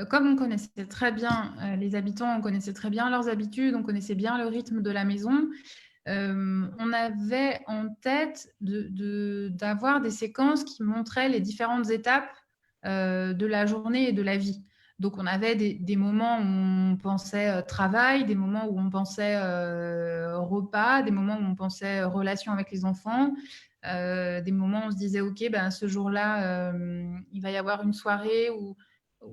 comme on connaissait très bien les habitants, on connaissait très bien leurs habitudes, on connaissait bien le rythme de la maison. On avait en tête d'avoir des séquences qui montraient les différentes étapes de la journée et de la vie. Donc, on avait des moments où on pensait travail, des moments où on pensait repas, des moments où on pensait relation avec les enfants, des moments où on se disait, OK, ben, ce jour-là, il va y avoir une soirée où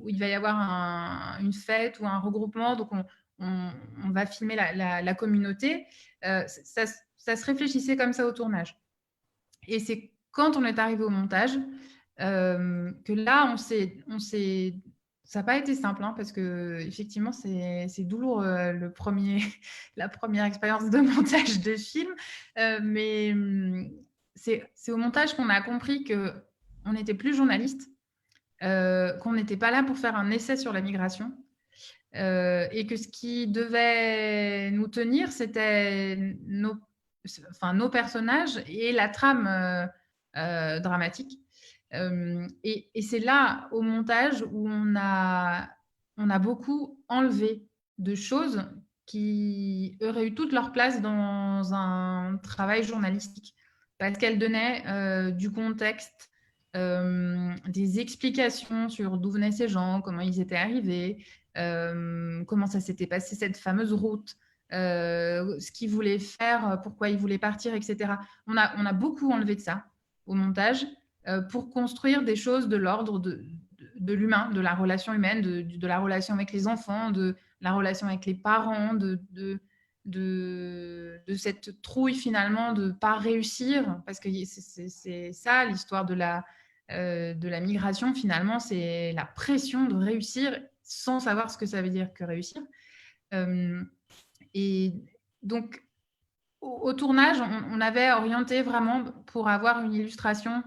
il va y avoir une fête ou un regroupement. Donc, on va filmer la communauté. Ça se réfléchissait comme ça au tournage. Et c'est quand on est arrivé au montage que là, ça n'a pas été simple, hein, parce que effectivement, c'est douloureux la première expérience de montage de film. Mais c'est au montage qu'on a compris qu'on n'était plus journaliste, qu'on n'était pas là pour faire un essai sur la migration. Et que ce qui devait nous tenir, c'était nos personnages et la trame dramatique. Et c'est là, au montage, où on a beaucoup enlevé de choses qui auraient eu toute leur place dans un travail journalistique, parce qu'elles donnaient du contexte, des explications sur d'où venaient ces gens, comment ils étaient arrivés, comment ça s'était passé cette fameuse route, ce qu'ils voulaient faire, pourquoi ils voulaient partir, etc. On a beaucoup enlevé de ça au montage pour construire des choses de l'ordre de l'humain, de la relation humaine, de la relation avec les enfants, de la relation avec les parents, de cette trouille finalement de ne pas réussir, parce que c'est ça l'histoire de la migration finalement, c'est la pression de réussir sans savoir ce que ça veut dire que réussir. Et donc, au tournage, on avait orienté vraiment pour avoir une illustration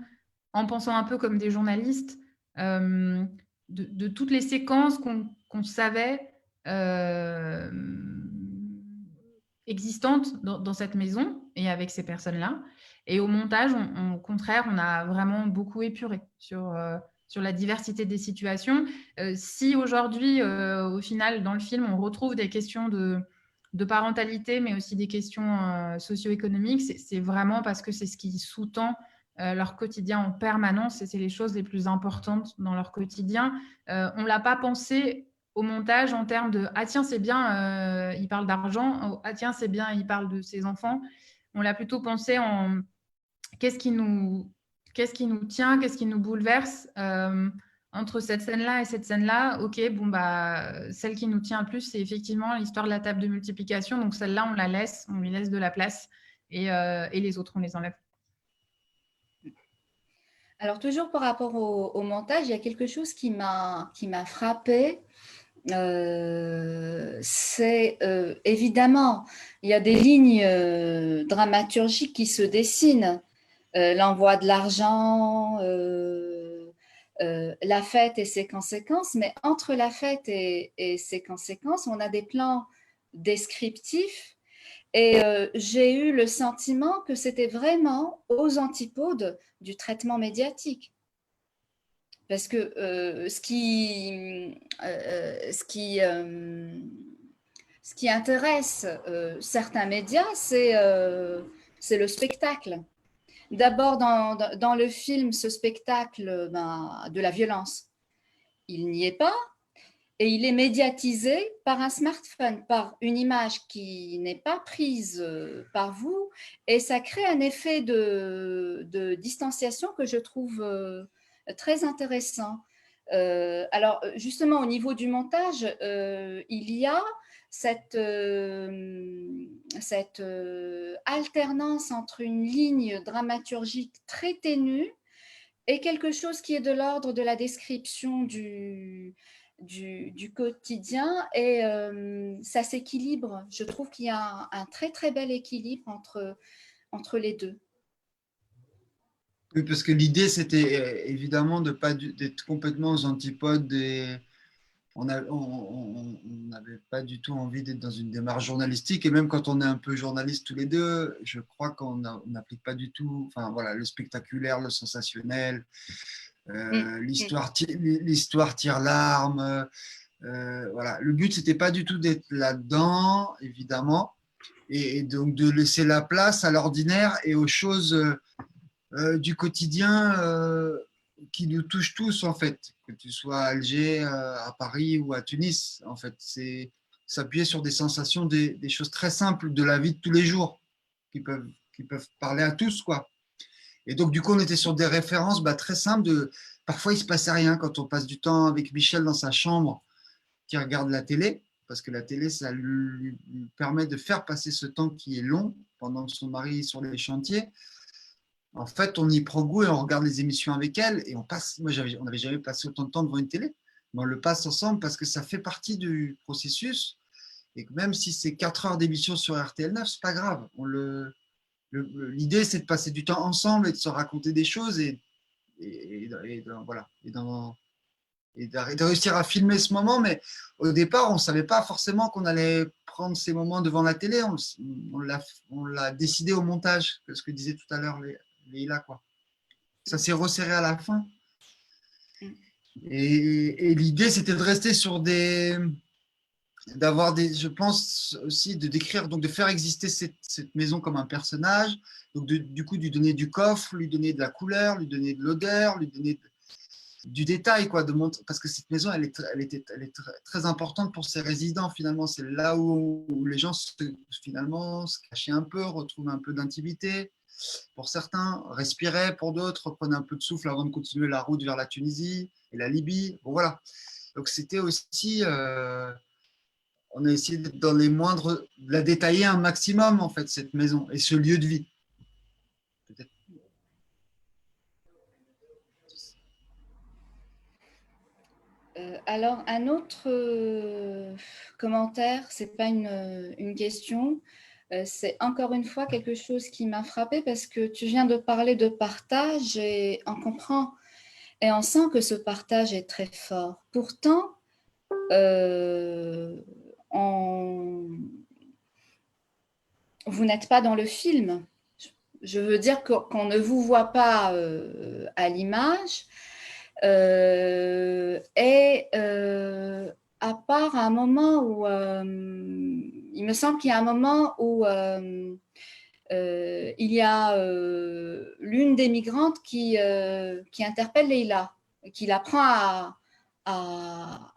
en pensant un peu comme des journalistes de toutes les séquences qu'on savait existantes dans cette maison et avec ces personnes-là. Et au montage, au contraire, on a vraiment beaucoup épuré sur la diversité des situations. Si aujourd'hui, au final, dans le film, on retrouve des questions de parentalité, mais aussi des questions socio-économiques, c'est vraiment parce que c'est ce qui sous-tend leur quotidien en permanence et c'est les choses les plus importantes dans leur quotidien. On ne l'a pas pensé au montage en termes de « Ah tiens, c'est bien, il parle d'argent. Ah tiens, c'est bien, il parle de ses enfants. » On l'a plutôt pensé en qu'est-ce qui nous tient, qu'est-ce qui nous bouleverse entre cette scène-là et cette scène-là. Ok, bon, bah, celle qui nous tient le plus, c'est effectivement l'histoire de la table de multiplication. Donc celle-là, on la laisse, on lui laisse de la place et les autres, on les enlève.
Alors, toujours par rapport au montage, il y a quelque chose qui m'a frappée. C'est évidemment, il y a des lignes dramaturgiques qui se dessinent. L'envoi de l'argent, la fête et ses conséquences, mais entre la fête et ses conséquences, on a des plans descriptifs. Et j'ai eu le sentiment que c'était vraiment aux antipodes du traitement médiatique. Parce que ce qui intéresse certains médias, c'est le spectacle. D'abord, dans le film, ce spectacle de la violence, il n'y est pas. Et il est médiatisé par un smartphone, par une image qui n'est pas prise par vous. Et ça crée un effet de distanciation que je trouve très intéressant. Alors, justement, au niveau du montage, il y a cette alternance entre une ligne dramaturgique très ténue et quelque chose qui est de l'ordre de la description du quotidien et ça s'équilibre. Je trouve qu'il y a un très très bel équilibre entre les deux.
Oui, parce que l'idée, c'était évidemment de pas d'être complètement aux antipodes des. On n'avait pas du tout envie d'être dans une démarche journalistique. Et même quand on est un peu journaliste tous les deux, je crois qu'on n'applique pas du tout, enfin voilà, le spectaculaire, le sensationnel, l'histoire tire l'arme. Voilà. Le but, c'était pas du tout d'être là-dedans, évidemment, et donc de laisser la place à l'ordinaire et aux choses du quotidien qui nous touchent tous, en fait, que tu sois à Alger, à Paris ou à Tunis. En fait, c'est s'appuyer sur des sensations, des choses très simples de la vie de tous les jours qui peuvent parler à tous, quoi. Et donc, du coup, on était sur des références très simples. Parfois, il ne se passait rien quand on passe du temps avec Michel dans sa chambre qui regarde la télé, parce que la télé, ça lui permet de faire passer ce temps qui est long pendant que son mari est sur les chantiers. En fait, on y prend goût et on regarde les émissions avec elle et on passe. Moi, on n'avait jamais passé autant de temps devant une télé, mais on le passe ensemble parce que ça fait partie du processus et que même si c'est 4 heures d'émission sur RTL9, c'est pas grave. L'idée, c'est de passer du temps ensemble et de se raconter des choses voilà, et de réussir à filmer ce moment. Mais au départ, on ne savait pas forcément qu'on allait prendre ces moments devant la télé. On l'a décidé au montage, ce que disait tout à l'heure Leïla, quoi. Ça s'est resserré à la fin. Et l'idée, c'était de rester sur je pense aussi, de décrire, donc de faire exister cette maison comme un personnage, donc du coup, lui donner du coffre, lui donner de la couleur, lui donner de l'odeur, lui donner du détail, quoi, parce que cette maison, elle est très importante pour ses résidents, finalement. C'est là où les gens, finalement, se cachaient un peu, retrouvaient un peu d'intimité. Pour certains, respiraient, pour d'autres, reprenaient un peu de souffle avant de continuer la route vers la Tunisie et la Libye. Bon, voilà. Donc, c'était aussi, on a essayé d'être dans les moindres, de la détailler un maximum, en fait, cette maison et ce lieu de vie. Peut-être.
Alors, un autre commentaire, c'est pas une question, c'est encore une fois quelque chose qui m'a frappée parce que tu viens de parler de partage et on comprend et on sent que ce partage est très fort. Pourtant, vous n'êtes pas dans le film. Je veux dire qu'on ne vous voit pas à l'image. À part un moment où il me semble qu'il y a un moment où il y a l'une des migrantes qui interpelle Leïla, qui la prend à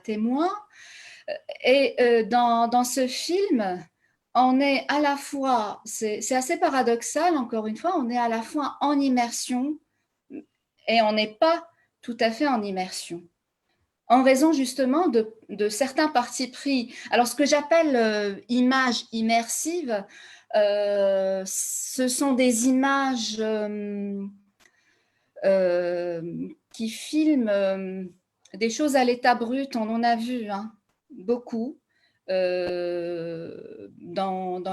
témoin. Et dans ce film, on est à la fois, c'est assez paradoxal, encore une fois, on est à la fois en immersion et on n'est pas tout à fait en immersion, en raison justement de certains partis pris. Alors, ce que j'appelle images immersives, ce sont des images qui filment des choses à l'état brut. On en a vu beaucoup dans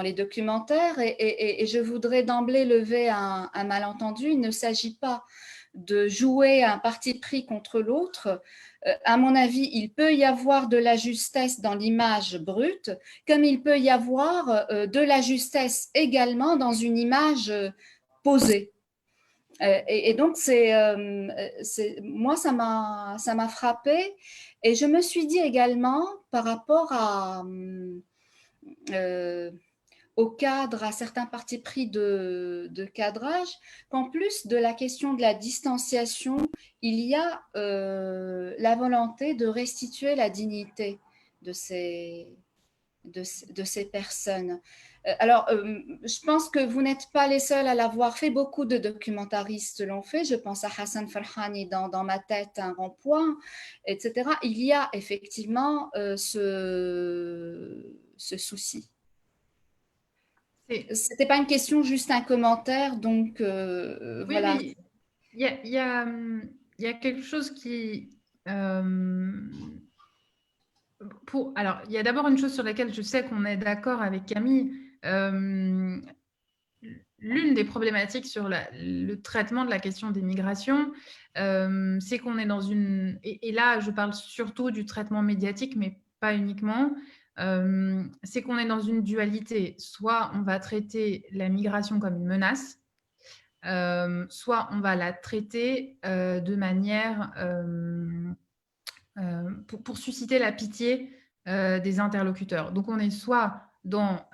les documentaires et je voudrais d'emblée lever un malentendu. Il ne s'agit pas de jouer un parti pris contre l'autre. À mon avis, il peut y avoir de la justesse dans l'image brute, comme il peut y avoir de la justesse également dans une image posée. Et donc, moi, ça m'a frappée. Et je me suis dit également, par rapport au cadre, à certains partis pris de cadrage, qu'en plus de la question de la distanciation, il y a la volonté de restituer la dignité de ces personnes. Alors, je pense que vous n'êtes pas les seuls à l'avoir fait. Beaucoup de documentaristes l'ont fait. Je pense à Hassan Farhani dans Ma tête, un rond-point, etc. Il y a effectivement ce souci. Ce n'était pas une question, juste un commentaire. Donc,
oui,
voilà.
Oui. Il y a quelque chose qui Alors, il y a d'abord une chose sur laquelle je sais qu'on est d'accord avec Camille. L'une des problématiques sur le traitement de la question des migrations, c'est qu'on est dans une... Et là, je parle surtout du traitement médiatique, mais pas uniquement. C'est qu'on est dans une dualité. Soit on va traiter la migration comme une menace, soit on va la traiter de manière... pour susciter la pitié des interlocuteurs. Donc, on est soit dans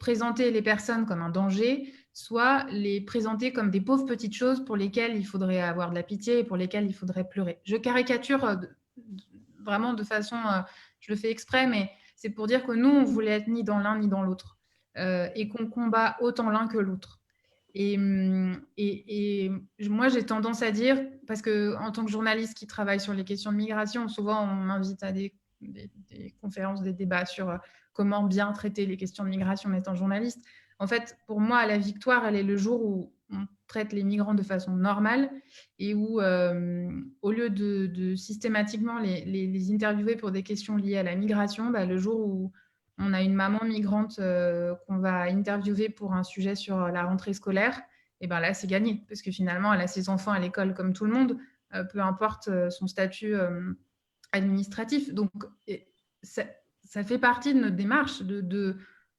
présenter les personnes comme un danger, soit les présenter comme des pauvres petites choses pour lesquelles il faudrait avoir de la pitié et pour lesquelles il faudrait pleurer. Je caricature vraiment de façon, je le fais exprès, mais c'est pour dire que nous, on voulait être ni dans l'un ni dans l'autre et qu'on combat autant l'un que l'autre. Et moi, j'ai tendance à dire, parce qu'en tant que journaliste qui travaille sur les questions de migration, souvent on m'invite à des conférences, des débats sur comment bien traiter les questions de migration en étant journaliste. En fait, pour moi, la victoire, elle est le jour où on traite les migrants de façon normale et où, au lieu de systématiquement les interviewer pour des questions liées à la migration, le jour où on a une maman migrante qu'on va interviewer pour un sujet sur la rentrée scolaire, et bien là, c'est gagné, parce que finalement, elle a ses enfants à l'école comme tout le monde, peu importe son statut administratif. Donc, ça fait partie de notre démarche de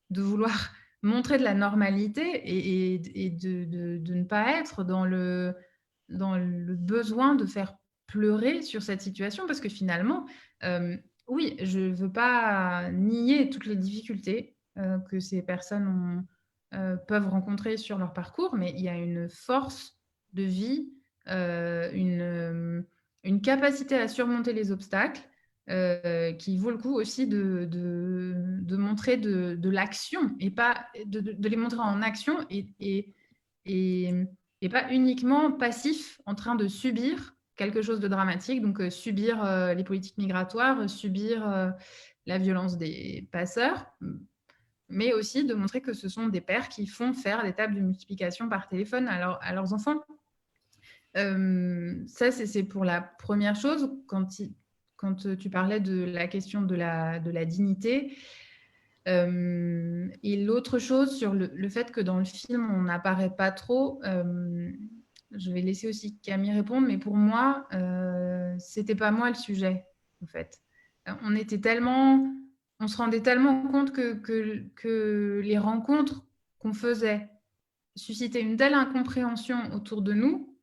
vouloir montrer de la normalité et de ne pas être dans le besoin de faire pleurer sur cette situation, parce que finalement, oui, je ne veux pas nier toutes les difficultés que ces personnes peuvent rencontrer sur leur parcours, mais il y a une force de vie, une capacité à surmonter les obstacles qui vaut le coup aussi de montrer de l'action et pas de les montrer en action et pas uniquement passif en train de subir quelque chose de dramatique, donc subir les politiques migratoires, subir la violence des passeurs, mais aussi de montrer que ce sont des pères qui font faire des tables de multiplication par téléphone à leurs enfants. Ça, c'est pour la première chose. Quand tu parlais de la question de la dignité, et l'autre chose sur le fait que dans le film, on n'apparaît pas trop, je vais laisser aussi Camille répondre, mais pour moi, c'était pas moi le sujet, en fait. On se rendait tellement compte que les rencontres qu'on faisait suscitaient une telle incompréhension autour de nous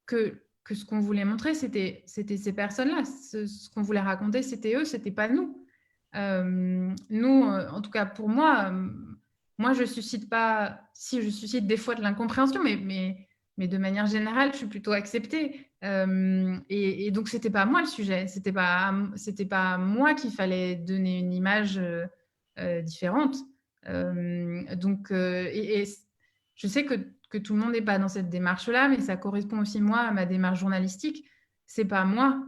que ce qu'on voulait montrer, c'était ces personnes-là. Ce qu'on voulait raconter, c'était eux, c'était pas nous. Nous, en tout cas pour moi, moi je suscite pas, si je suscite des fois de l'incompréhension, mais de manière générale, je suis plutôt acceptée. Et donc c'était pas moi le sujet, c'était pas moi qu'il fallait donner une image différente. Et je sais que tout le monde n'est pas dans cette démarche-là, mais ça correspond aussi moi à ma démarche journalistique. C'est pas moi,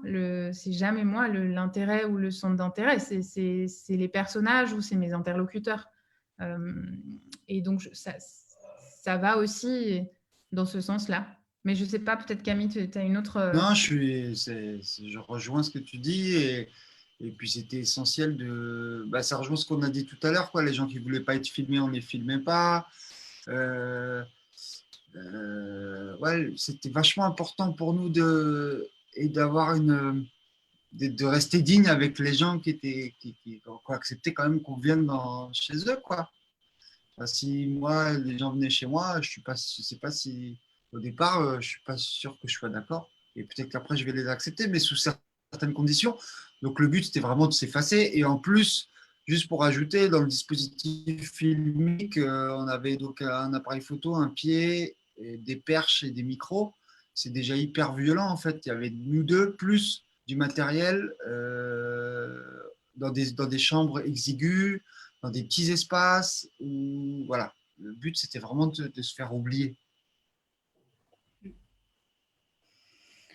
c'est jamais moi l'intérêt ou le centre d'intérêt, c'est les personnages ou c'est mes interlocuteurs. Et donc ça va aussi dans ce sens-là. Mais je sais pas, peut-être Camille, tu as une autre.
Non, je rejoins ce que tu dis et puis c'était essentiel ça rejoint ce qu'on a dit tout à l'heure, quoi. Les gens qui voulaient pas être filmés, on les filmait pas. Ouais, c'était vachement important pour nous d'avoir de rester digne avec les gens qui ont accepté quand même qu'on vienne chez eux, quoi. Enfin, si moi, les gens venaient chez moi, je sais pas si au départ, je suis pas sûr que je sois d'accord. Et peut-être qu'après, je vais les accepter, mais sous certaines conditions. Donc le but, c'était vraiment de s'effacer. Et en plus, juste pour ajouter, dans le dispositif filmique, on avait donc un appareil photo, un pied, et des perches et des micros. C'est déjà hyper violent, en fait. Il y avait nous deux, plus du matériel dans des chambres exiguës, dans des petits espaces où, voilà, le but c'était vraiment de se faire oublier.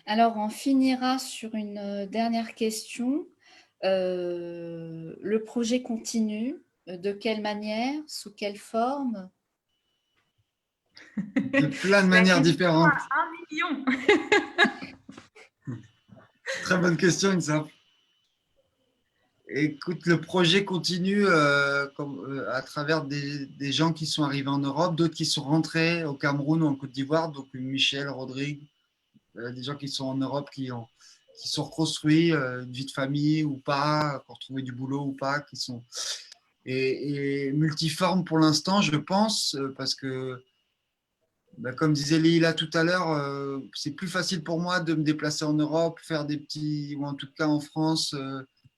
Alors, on finira sur une dernière question. Le projet continue. De quelle manière? Sous quelle forme?
De plein de manières différentes.
1 million.
Très bonne question, Insa. Écoute, le projet continue à travers des gens qui sont arrivés en Europe, d'autres qui sont rentrés au Cameroun ou en Côte d'Ivoire, donc Michel, Rodrigue, des gens qui sont en Europe, qui sont reconstruits, une vie de famille ou pas, qui ont retrouvé du boulot ou pas, qui sont et multiformes pour l'instant, je pense, parce que, bah, comme disait Leïla tout à l'heure, c'est plus facile pour moi de me déplacer en Europe, faire des petits, ou en tout cas en France,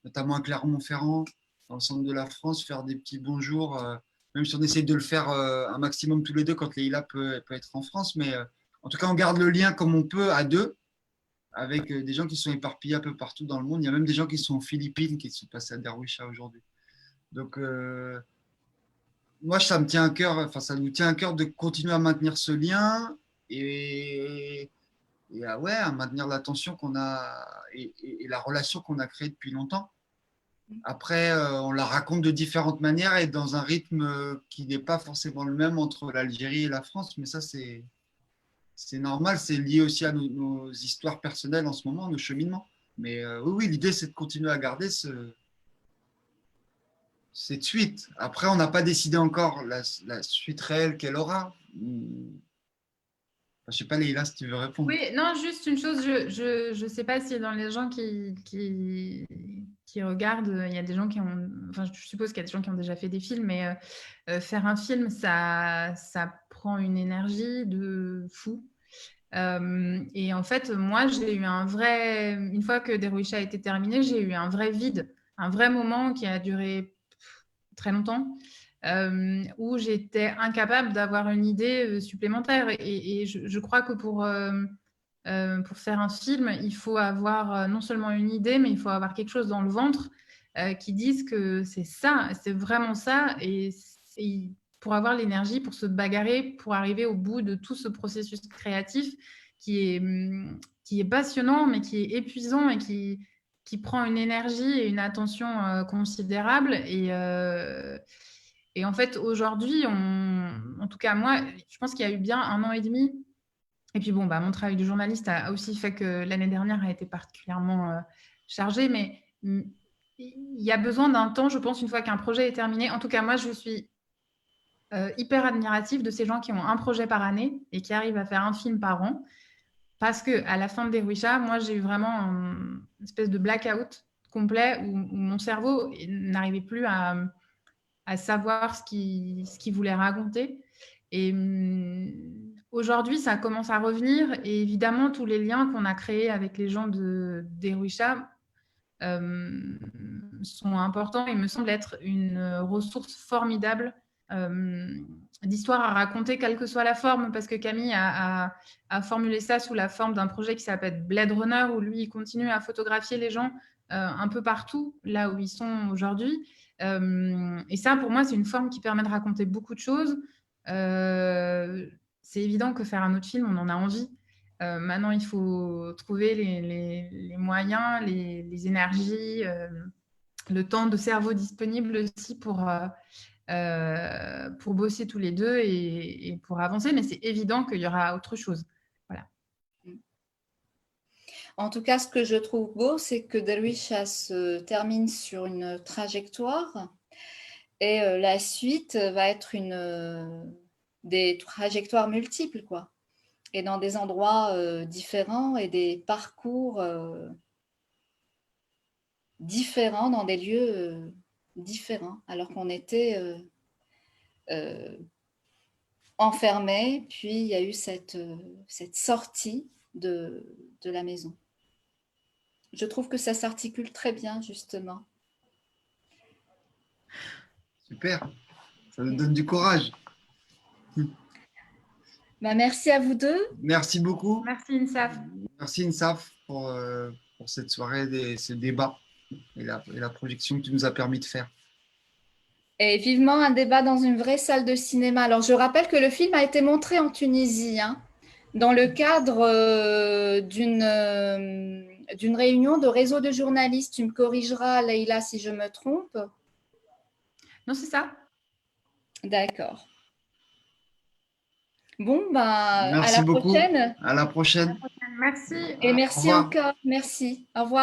notamment à Clermont-Ferrand, dans le centre de la France, faire des petits bonjours, même si on essaie de le faire un maximum tous les deux quand Leïla peut être en France, mais en tout cas, on garde le lien comme on peut à deux, avec des gens qui sont éparpillés un peu partout dans le monde. Il y a même des gens qui sont aux Philippines, qui sont passés à Darwisha aujourd'hui. Donc, moi, ça me tient à cœur, enfin, ça nous tient à cœur de continuer à maintenir ce lien et, à maintenir l'attention qu'on a et la relation qu'on a créée depuis longtemps. Après, on la raconte de différentes manières et dans un rythme qui n'est pas forcément le même entre l'Algérie et la France, mais ça, c'est normal, c'est lié aussi à nos histoires personnelles en ce moment, nos cheminements. Mais oui, l'idée, c'est de continuer à garder cette suite. Après, on n'a pas décidé encore la suite réelle qu'elle aura. Je ne sais pas, Leïla, si tu veux répondre.
Oui, non, juste une chose, je sais pas si dans les gens qui regardent, il y a des gens qui ont, enfin, je suppose qu'il y a des gens qui ont déjà fait des films, mais faire un film, ça prend une énergie de fou. Et en fait, moi, j'ai eu une fois que Derouicha a été terminé, j'ai eu un vrai vide, un vrai moment qui a duré très longtemps, où j'étais incapable d'avoir une idée supplémentaire. Et je crois que pour faire un film, il faut avoir non seulement une idée, mais il faut avoir quelque chose dans le ventre qui dise que c'est ça, c'est vraiment ça. Et pour avoir l'énergie, pour se bagarrer, pour arriver au bout de tout ce processus créatif qui est passionnant, mais qui est épuisant et qui prend une énergie et une attention considérable. Et en fait, aujourd'hui, en tout cas, moi, je pense qu'il y a eu bien 1 an et demi. Et puis, bon, bah, mon travail de journaliste a aussi fait que l'année dernière a été particulièrement chargée. Mais il y a besoin d'un temps, je pense, une fois qu'un projet est terminé. En tout cas, moi, je suis hyper admirative de ces gens qui ont un projet par année et qui arrivent à faire un film par an. Parce qu'à la fin de Derouicha, moi, j'ai eu vraiment une espèce de blackout complet où mon cerveau n'arrivait plus à savoir ce qu'il voulait raconter. Et aujourd'hui, ça commence à revenir. Et évidemment, tous les liens qu'on a créés avec les gens de Derouicha sont importants et me semblent être une ressource formidable d'histoire à raconter, quelle que soit la forme, parce que Camille a formulé ça sous la forme d'un projet qui s'appelle Blade Runner, où lui, il continue à photographier les gens un peu partout, là où ils sont aujourd'hui. Et ça, pour moi, c'est une forme qui permet de raconter beaucoup de choses. C'est évident que faire un autre film, on en a envie. Maintenant, il faut trouver les moyens, les énergies, le temps de cerveau disponible aussi pour bosser tous les deux et pour avancer. Mais c'est évident qu'il y aura autre chose. Voilà.
En tout cas, ce que je trouve beau, c'est que Darwisha se termine sur une trajectoire et la suite va être des trajectoires multiples, quoi. Et dans des endroits différents et des parcours différents, dans des lieux différents, alors qu'on était enfermés, puis il y a eu cette sortie de la maison. Je trouve que ça s'articule très bien, justement.
Super, ça nous donne du courage.
Bah, merci à vous deux.
Merci beaucoup.
Merci Insaf.
Merci Insaf pour cette soirée, ce débat et la projection que tu nous as permis de faire.
Et vivement un débat dans une vraie salle de cinéma. Alors, je rappelle que le film a été montré en Tunisie, hein, dans le cadre d'une réunion de réseau de journalistes. Tu me corrigeras, Leïla, si je me trompe.
Non, c'est ça.
D'accord. Bon, ben,
merci
à la
beaucoup.
prochaine.
À la prochaine.
Merci.
Et merci encore. Merci. Au revoir.